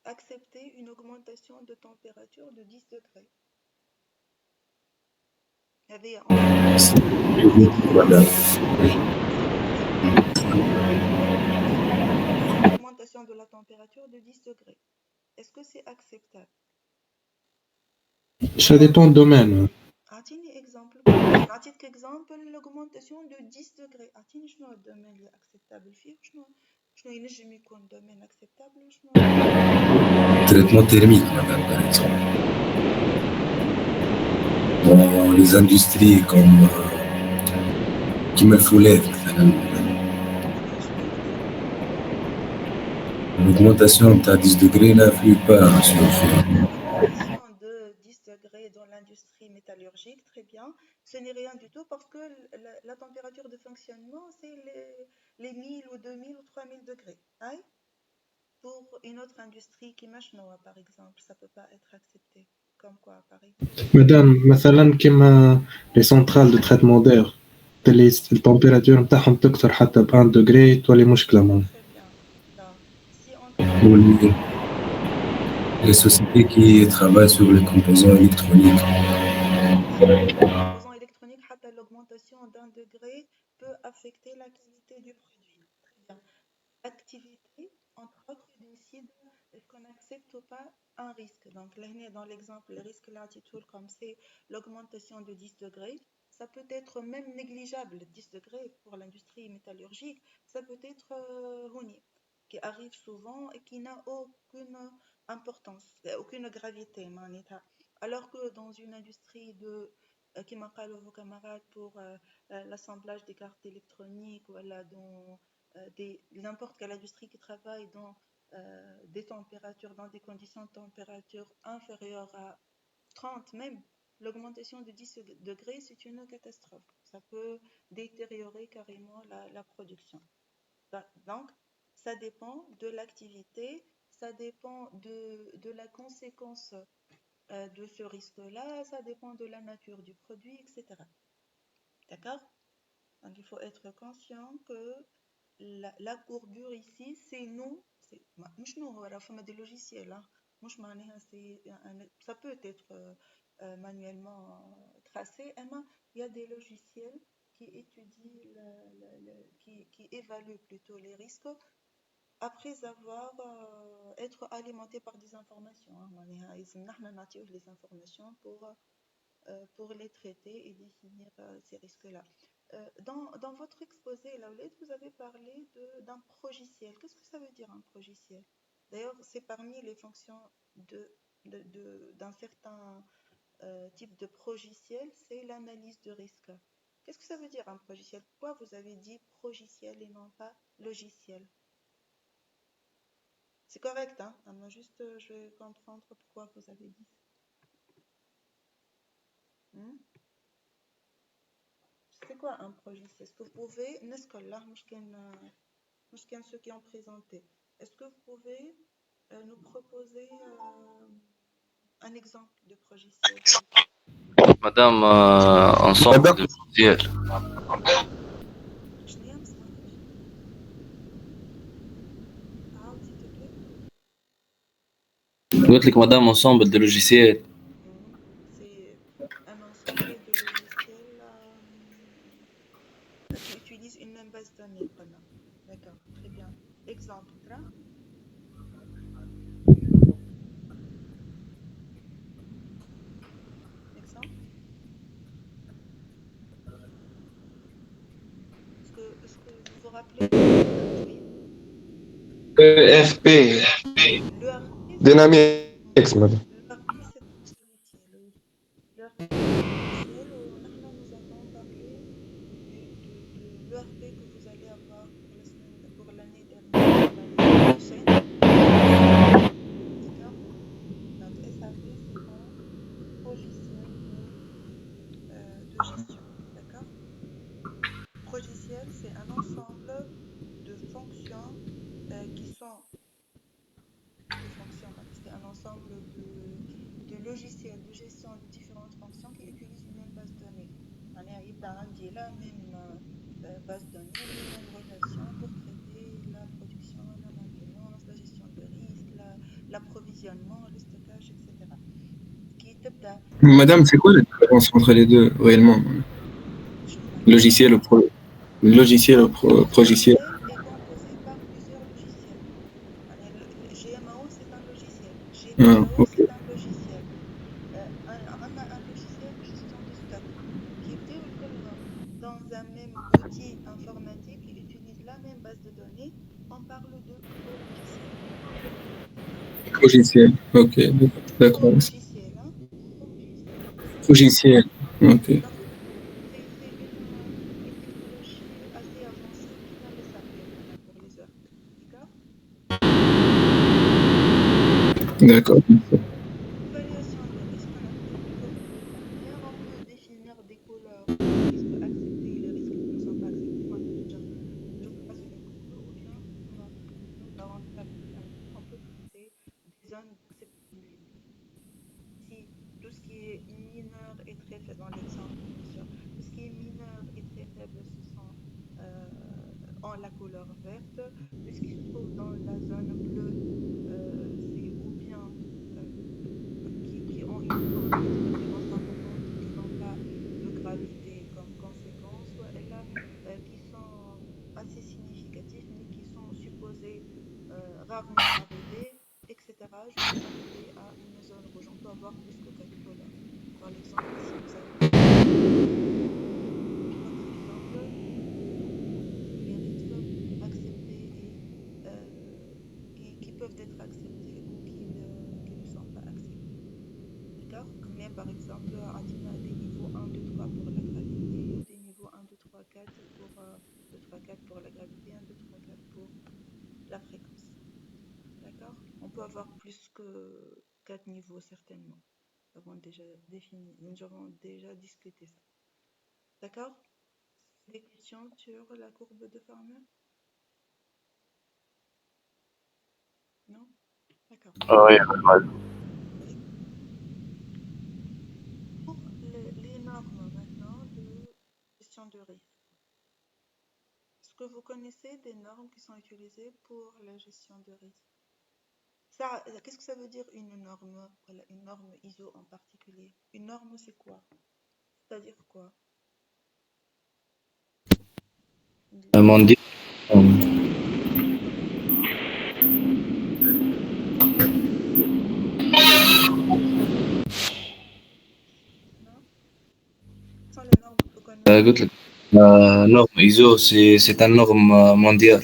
Accepter une augmentation de température de 10 degrés. Augmentation de la température de 10 degrés. Est-ce que c'est acceptable? Ça dépend du domaine. أعطيني exemple. نعطيك exemple l'augmentation de 10 degrés. أعطيني شنو الدومين اللي acceptable فيه شنو ينجم يكون domaine acceptable وشنو Traitement thermique, madame, par exemple. Dans les industries comme كيما الفولاذ مثلا. L'augmentation de 10 degrés n'influe pas sur de 10 degrés dans l'industrie métallurgique, très bien. Ce n'est rien du tout parce que la température de fonctionnement, c'est les 1000 ou 2000 ou 3000 degrés. Aïe. Pour une autre industrie qui machnoa, par exemple, ça ne peut pas être accepté. Comme quoi, par exemple? Madame, مثلا كيما les centrales de traitement d'air, التمبيراتور نتاعهم تكثر حتى ب 1 degré تولي مشكلة معنا. Très bien. Donc, si on les sociétés qui travaillent sur les composants électroniques. Les composants électroniques, l'augmentation d'1 degré peut affecter la qualité du produit. Très bien. L'activité, entre autres, décide est-ce qu'on accepte ou pas un risque. Donc là, dans l'exemple, le risque latitude, comme c'est l'augmentation de 10 degrés, ça peut être même négligeable. 10 degrés pour l'industrie métallurgique, ça peut être qui arrive souvent et qui n'a aucune importance, aucune gravité. Alors que dans une industrie qui m'appelle vos camarades pour l'assemblage des cartes électroniques, voilà, dans n'importe quelle industrie qui travaille dans des températures, dans des conditions de température inférieures à 30 même, l'augmentation de 10 degrés, c'est une catastrophe. Ça peut détériorer carrément la production. Donc, ça dépend de l'activité, ça dépend de la conséquence de ce risque-là, ça dépend de la nature du produit, etc. D'accord? Donc, il faut être conscient que la courbure ici, c'est nous, مش nous, alors il des logiciels, hein. Ça peut être manuellement tracé, mais il y a des logiciels qui étudient, qui évaluent plutôt les risques après avoir être alimenté par des informations. Les informations pour les traiter et définir ces risques-là. Dans votre exposé, Laoulette, vous avez parlé d'un progiciel. Qu'est-ce que ça veut dire un progiciel? D'ailleurs, c'est parmi les fonctions d'un certain type de progiciel, c'est l'analyse de risque. Qu'est-ce que ça veut dire un progiciel? Pourquoi vous avez dit progiciel et non pas logiciel? C'est correct, hein? Juste, je vais comprendre pourquoi vous avez dit ça. C'est quoi un progiciel? Est-ce que vous pouvez, ceux qui ont présenté, est-ce que vous pouvez nous proposer un exemple de progiciel? Madame, ensemble de logiciels. قلت لك مدام ensemble de logiciels. C'est un ensemble de logiciels qui utilisent une même base de données. D'accord, très bien. Exemple, là. Exemple. Est-ce que vous vous rappelez? ERP. Dynamics, madame. L'ERP, c'est un logiciel. L'ERP, c'est un logiciel où nous avons parlé de l'ERP que vous allez avoir pour l'année dernière, l'année prochaine. D'accord? Donc, SAP, c'est un logiciel de gestion. D'accord? Logiciel, c'est un ensemble de fonctions qui sont des fonctions, c'est un ensemble de logiciels de gestion de différentes fonctions qui utilisent une même base de données. On est dans la même base de données, les mêmes relations pour traiter la production, la maintenance, la gestion de risque, l'approvisionnement, le stockage, etc. Madame, c'est quoi la différence entre les deux réellement? Logiciel ou logiciel ou progiciel? Est composé par plusieurs logiciels. GMAO, c'est un logiciel. Ah, GPAO, ok. c'est un logiciel. On a un logiciel de gestion de stock qui est dans un même outil informatique qui utilise la même base de données. On parle de Progiciel, ok, d'accord. logiciel. Progiciel, ok. C'est une technologie assez avancée qui vient de s'appeler pour les heures. D'accord. Évaluation de risque, on peut définir des couleurs, les risques acceptés et les risques qui ne sont pas acceptés. Moi, je passe une couleur ou bien on peut traiter des zones d'acceptabilité. Si tout ce qui est mineur est très faible, dans l'exemple, bien sûr, tout ce qui est mineur et très faible, ce sont en la couleur verte. Tout ce qui se trouve dans la zone bleue, c'est ou bien qui ont une préférence importante, qui n'ont pas de gravité comme conséquence, ou là, qui sont assez significatifs, mais qui sont supposés rarement arriver, etc. Jusqu'à arriver à une zone rouge. On peut avoir plus que 4 couleurs. Par exemple, ici, vous avez par exemple les risques acceptés et qui peuvent être acceptés ou qui ne sont pas acceptés. D'accord? Mais par exemple, on a des niveaux 1, 2, 3 pour la gravité, des niveaux 1, 2, 3, 4 pour 2, 3, 4 pour la gravité, 1, 2, 3, 4 pour la fréquence. D'accord? On peut avoir plus que 4 niveaux certainement. Nous avons déjà discuté ça. D'accord? Des questions sur la courbe de Farmer? Non? D'accord. Oui. Pour les normes maintenant de gestion de risque. Est-ce que vous connaissez des normes qui sont utilisées pour la gestion de risque? Ça, qu'est-ce que ça veut dire une norme? Voilà, une norme ISO en particulier. Une norme, c'est quoi? C'est-à-dire quoi? قلت لك norme ISO, c'est un norme mondial.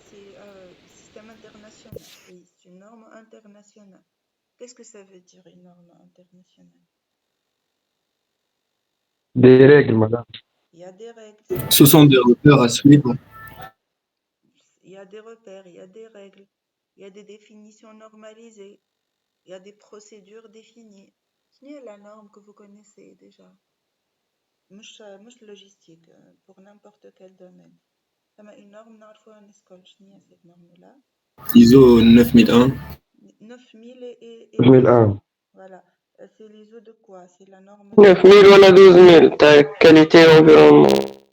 C'est système international. Oui, c'est une norme internationale. Qu'est-ce que ça veut dire une norme internationale? Des règles, madame. Il y a des règles, Ce sont des repères à suivre. il y a des repères, il y a des règles, il y a des définitions normalisées, il y a des procédures définies. Quelle est la norme que vous connaissez déjà? مش logistique, pour n'importe quel domaine. كما une norme نعرفوها نسكول شنو هي cette norme là. ISO 9001. 9000 et 2001. voilà. C'est l'ISO de quoi? C'est la norme 9000 ولا 12000 تاع qualité environnement.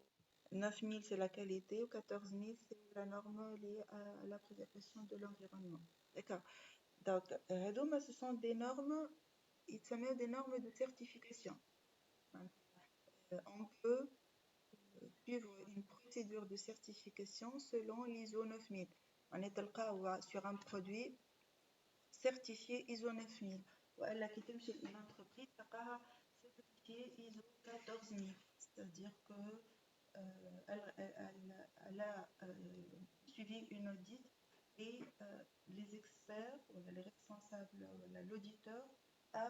9000 c'est la qualité ou 14000 c'est la norme liée à la préservation de l'environnement. D'accord. Donc, ce sont des normes, ils s'appellent des normes de certification. On peut suivre une procédure de certification selon l'ISO 9000. On est sur un produit certifié ISO 9000. Voilà, qui tombe chez une entreprise certifiée ISO 14000. C'est-à-dire que elle a suivi une audit et les experts, les responsables, l'auditeur a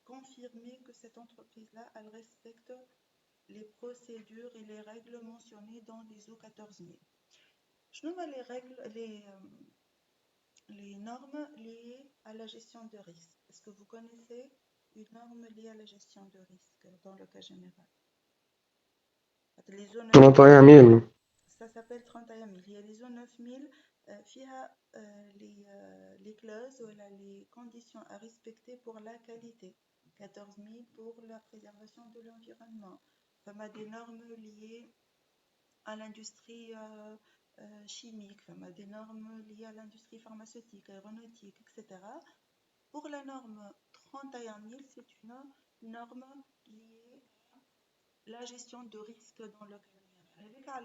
confirmé que cette entreprise-là, elle respecte les procédures et les règles mentionnées dans l'ISO 14000. Je nomme les règles, les normes liées à la gestion de risque. Est-ce que vous connaissez une norme liée à la gestion de risque dans le cas général? Les zones 31000. ça s'appelle 31 000. Il y a les zones 9000, il y a les clauses, voilà, les conditions à respecter pour la qualité. 14 000 pour la préservation de l'environnement. Il y a des normes liées à l'industrie chimique, il y a des normes liées à l'industrie pharmaceutique, aéronautique, etc. Pour la norme 31 000, c'est une norme liée à la gestion de risque dans le cas général.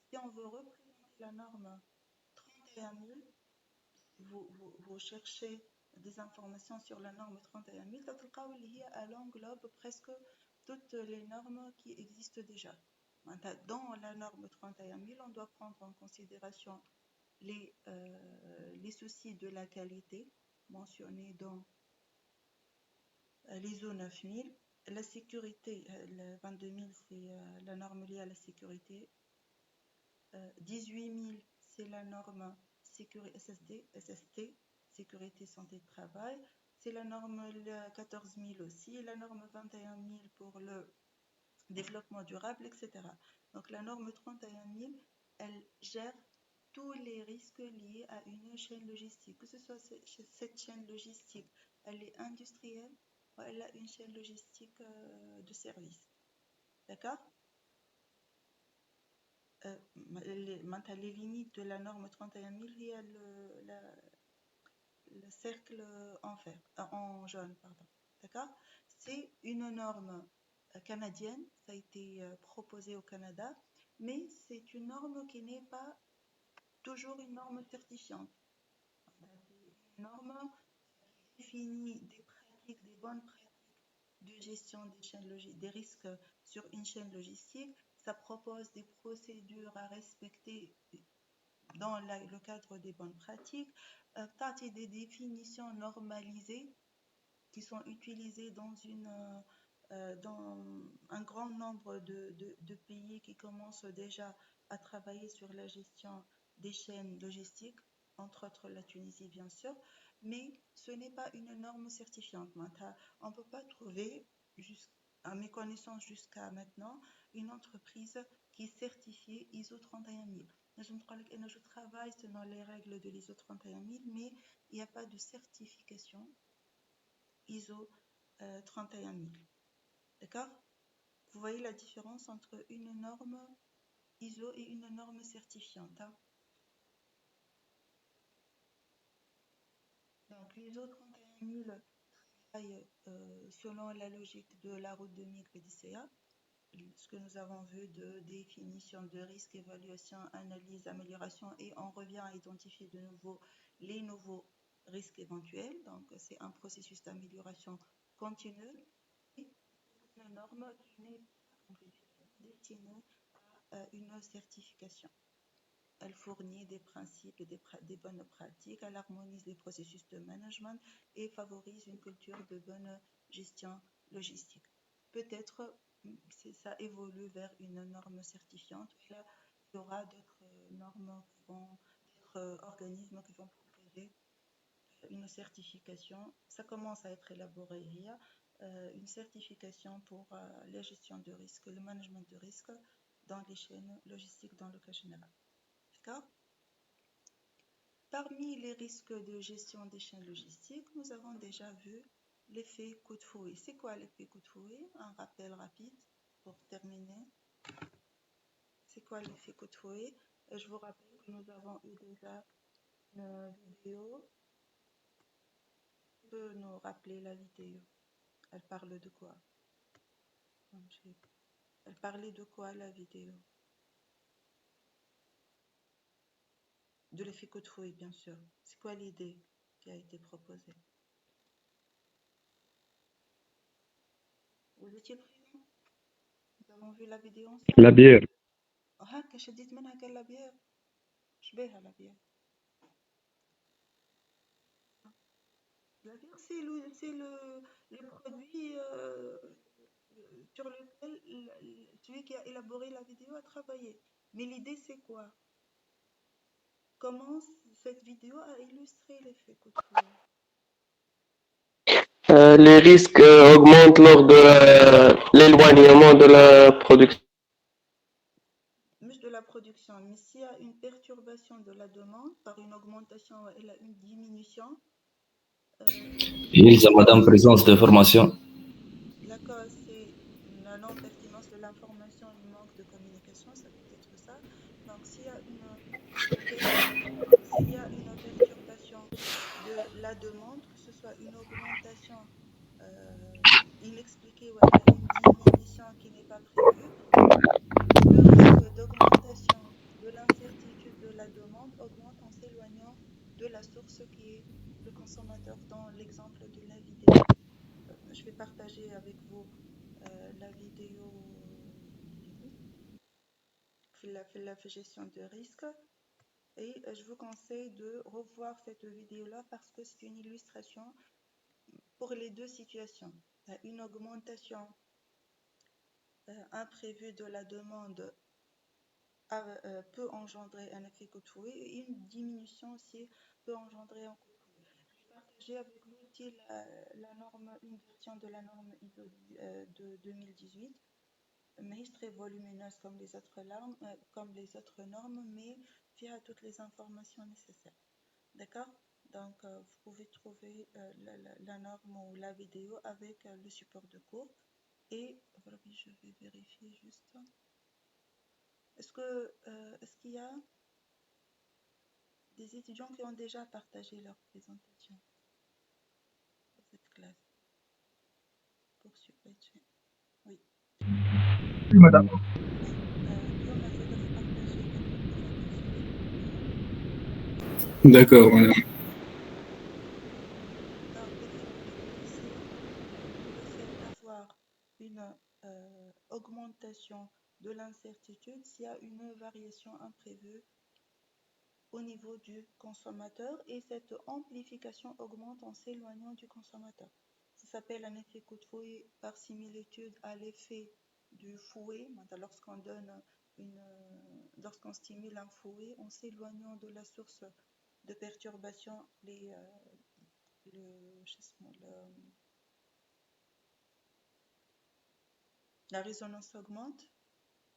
Si on veut représenter la norme 31 000, vous cherchez des informations sur la norme 31 000, elle englobe presque toutes les normes qui existent déjà. Dans la norme 31 000, on doit prendre en considération les soucis de la qualité mentionnés dans l'ISO 9000. La sécurité, le 22 000, c'est la norme liée à la sécurité. 18 000, c'est la norme SST, sécurité santé de travail. C'est la norme 14 000 aussi, la norme 21 000 pour le développement durable, etc. Donc la norme 31 000, elle gère tous les risques liés à une chaîne logistique, que ce soit cette chaîne logistique, elle est industrielle ou elle a une chaîne logistique de service. D'accord? Les limites de la norme 31 000, il y a le cercle en jaune, pardon. D'accord? C'est une norme canadienne, ça a été proposé au Canada, mais c'est une norme qui n'est pas toujours une norme certifiante. Une norme qui définit des pratiques, des bonnes pratiques de gestion des chaînes des risques sur une chaîne logistique. Ça propose des procédures à respecter dans le cadre des bonnes pratiques, des définitions normalisées qui sont utilisées dans un grand nombre de pays qui commencent déjà à travailler sur la gestion des chaînes logistiques, entre autres la Tunisie bien sûr, mais ce n'est pas une norme certifiante. On ne peut pas trouver, à mes connaissances jusqu'à maintenant, une entreprise qui est certifiée ISO 31 000. Je travaille selon les règles de l'ISO 31 000, mais il n'y a pas de certification ISO 31 000. D'accord? Vous voyez la différence entre une norme ISO et une norme certifiante. Donc l'ISO 31 000 travaille selon la logique de la route de MIG PDCA. Ce que nous avons vu de définition de risque, évaluation, analyse, amélioration, et on revient à identifier de nouveau les nouveaux risques éventuels. Donc, c'est un processus d'amélioration continue. Et une norme qui n'est pas destinée à une certification. Elle fournit des principes et des bonnes pratiques, elle harmonise les processus de management et favorise une culture de bonne gestion logistique. Peut-être ça évolue vers une norme certifiante. Là, il y aura d'autres normes d'autres organismes qui vont proposer une certification. Ça commence à être élaboré. Il y a une certification pour la gestion de risque, le management de risque dans les chaînes logistiques dans le cas général. D'accord? Parmi les risques de gestion des chaînes logistiques, nous avons déjà vu l'effet coup de fouet. C'est quoi l'effet coup de fouet? Un rappel rapide pour terminer. C'est quoi l'effet coup de fouet? Je vous rappelle que nous avons eu déjà une vidéo. Tu peux nous rappeler la vidéo? Elle parle de quoi? Elle parlait de quoi la vidéo? De l'effet coup de fouet, bien sûr. C'est quoi l'idée qui a été proposée? Vous étiez présents? Nous avons vu la vidéo ensemble. La bière. هكا شديت منها قال لا بيير شبيها لا بيير. La bière, le produit sur lequel celui qui a élaboré la vidéo a travaillé. Mais l'idée, c'est quoi? Comment cette vidéo a illustré l'effet coup de fouet? Les risques augmentent lors de l'éloignement de la production. De la production, mais s'il y a une perturbation de la demande par une augmentation et une diminution, يلزم مدام بريزونس دو فورماسيون. la cause c'est la non-pertinence de l'information, le manque de communication, ça peut être ça. Donc s'il y a une perturbation de la demande, que ce soit une augmentation inexpliquée ou une diminution qui n'est pas prévue, le risque d'augmentation de l'incertitude de la demande augmente en s'éloignant de la source qui est le consommateur dans l'exemple de la vidéo. Je vais partager avec vous la vidéo la gestion de risque et je vous conseille de revoir cette vidéo-là parce que c'est une illustration pour les deux situations. Une augmentation imprévue de la demande peut engendrer un effet coup de fouet et une diminution aussi peut engendrer un coup de fouet. Je vais partager avec vous aussi une version de la norme ISO de 2018, mais très volumineuse comme les autres normes, mais qui a toutes les informations nécessaires. D'accord? Donc, vous pouvez trouver la norme ou la vidéo avec le support de cours. Et je vais vérifier juste. Est-ce qu'il y a des étudiants qui ont déjà partagé leur présentation pour cette classe? Pour supply chain. Oui. Oui, madame. Guillaume, essaie de partager votre présentation. D'accord, madame. Donc, l'effet c'est le fait d'avoir une augmentation de l'incertitude s'il y a une variation imprévue au niveau du consommateur et cette amplification augmente en s'éloignant du consommateur. Ça s'appelle un effet coup de fouet par similitude à l'effet du fouet. Lorsqu'on stimule un fouet en s'éloignant de la source de perturbation, la résonance augmente.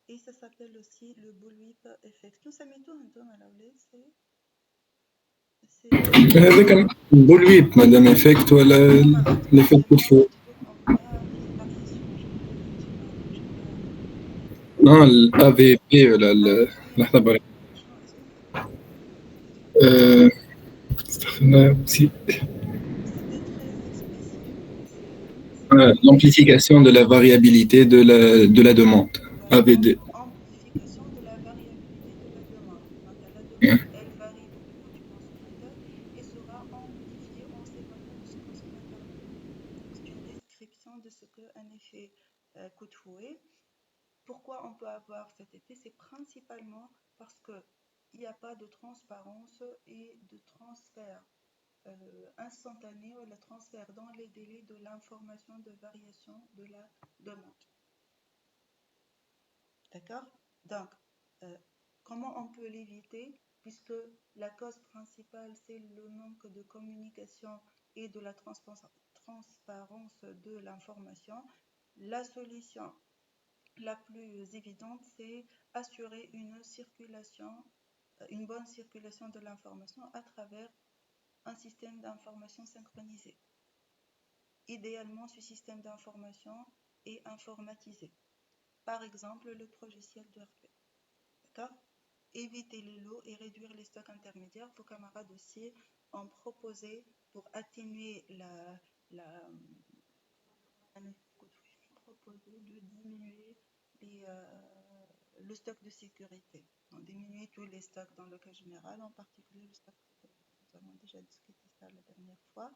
Et ça s'appelle aussi le bullwhip effect. Tout ça met tout en temps à la هذاك البولويب مادام افكت ولا ليفيت كود فو؟ نو الا في بي ولا لحظه برك si. L'amplification de la variabilité de la demande. AVD. Amplification de la variabilité de la demande. Donc, la demande, elle varie au niveau du consommateur et sera amplifiée en s'éloignant de ce consommateur-là. C'est une description de ce qu'un effet coup de fouet. Pourquoi on peut avoir cet effet? C'est principalement parce qu'il n'y a pas de transparence et de transfert instantané ou le transfert dans les délais de l'information de variation de la demande. D'accord? Donc, comment on peut l'éviter? Puisque la cause principale, c'est le manque de communication et de la transparence de l'information. La solution la plus évidente, c'est assurer une bonne circulation de l'information à travers un système d'information synchronisé. Idéalement, ce système d'information est informatisé. Par exemple, le logiciel de RP. D'accord? Éviter les lots et réduire les stocks intermédiaires. Vos camarades aussi ont proposé pour atténuer proposé de diminuer le stock de sécurité. Donc, diminuer tous les stocks dans le cas général, en particulier le stock de sécurité. Nous avons déjà discuté ça la dernière fois.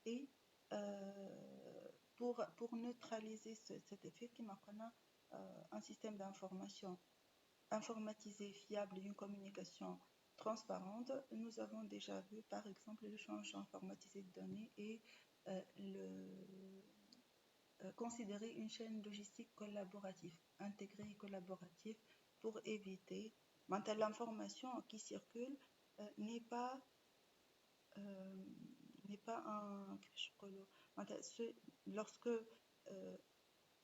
Et pour neutraliser cet effet, qui m'apprenait un système d'information informatisé, fiable et une communication transparente, nous avons déjà vu par exemple l'échange informatisé de données et considérer une chaîne logistique collaborative, intégrée et collaborative pour éviter l'information qui circule n'est pas un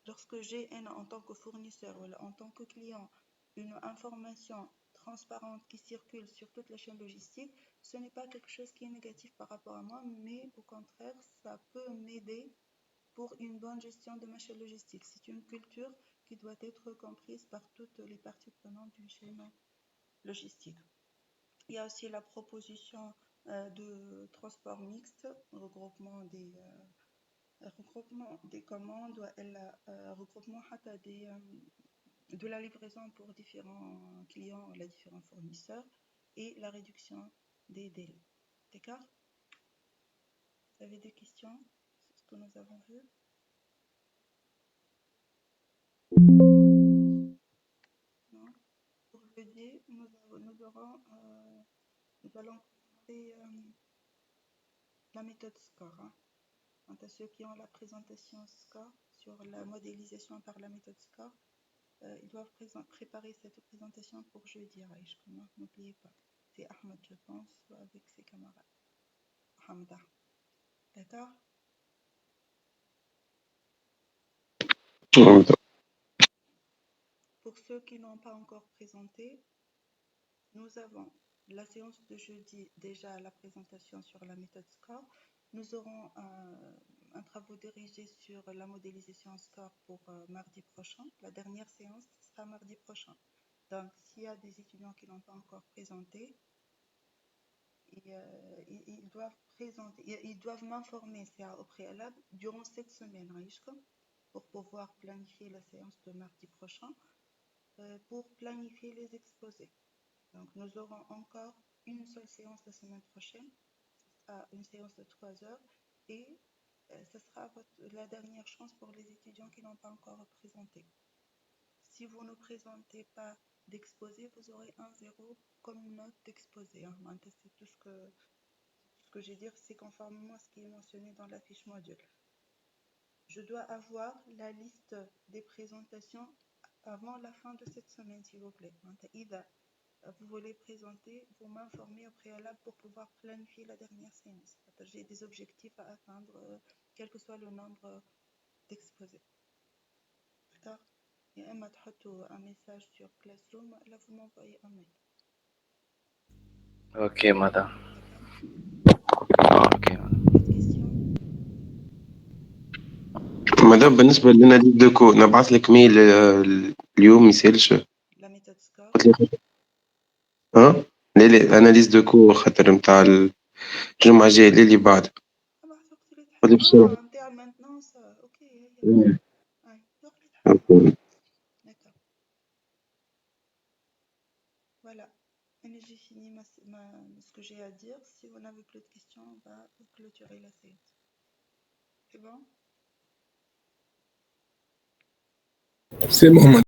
lorsque j'ai en tant que fournisseur ou en tant que client une information transparente qui circule sur toute la chaîne logistique, ce n'est pas quelque chose qui est négatif par rapport à moi, mais au contraire, ça peut m'aider pour une bonne gestion de ma chaîne logistique. C'est une culture qui doit être comprise par toutes les parties prenantes d'une chaîne logistique. Il y a aussi la proposition de transport mixte, regroupement des commandes, regroupement de la livraison pour différents clients, les différents fournisseurs, et la réduction des délais. D'accord? Vous avez des questions sur ce que nous avons vu? Non? Pour jeudi, nous allons présenter la méthode SCORE. Hein. Quant à ceux qui ont la présentation SCORE sur la modélisation par la méthode SCORE, ils doivent préparer cette présentation pour jeudi. N'oubliez pas. C'est Ahmed, je pense, avec ses camarades. Hamda. D'accord? Pour ceux qui n'ont pas encore présenté, nous avons la séance de jeudi, déjà la présentation sur la méthode SCORE. Nous aurons un travail dirigé sur la modélisation SCORE pour mardi prochain. La dernière séance sera mardi prochain. Donc, s'il y a des étudiants qui n'ont pas encore présenté, ils doivent m'informer au préalable durant cette semaine, pour pouvoir planifier la séance de mardi prochain, pour planifier les exposés. Donc, nous aurons encore une seule séance la semaine prochaine, une séance de 3 heures, et ce sera la dernière chance pour les étudiants qui n'ont pas encore présenté. Si vous ne présentez pas d'exposé, vous aurez un 0 comme note d'exposé. Hein. C'est tout ce que j'ai dire, c'est conformément à ce qui est mentionné dans la fiche module. Je dois avoir la liste des présentations avant la fin de cette semaine, s'il vous plaît. Vous voulez présenter, vous m'informez au préalable pour pouvoir planifier la dernière séance. J'ai des objectifs à atteindre, quel que soit le nombre d'exposés. D'accord? Et Emma un message sur Classroom, là vous m'envoyez un mail. Ok, madame. D'accord? Ok. D'autres questions? مدام بالنسبة للأناليز دوكو نبعث لك ميل اليوم يسالش La méthode SCORE. قلت لك ها لا الأناليز دوكو خاطر نتاع الجمعة الجاية اللي بعد قلت لي بسرعة نتاع المينتنانس. اوكي. D'accord. Voilà. J'ai fini ce que j'ai à dire. Si vous n'avez plus de questions, on va clôturer la séance. C'est bon? C'est bon.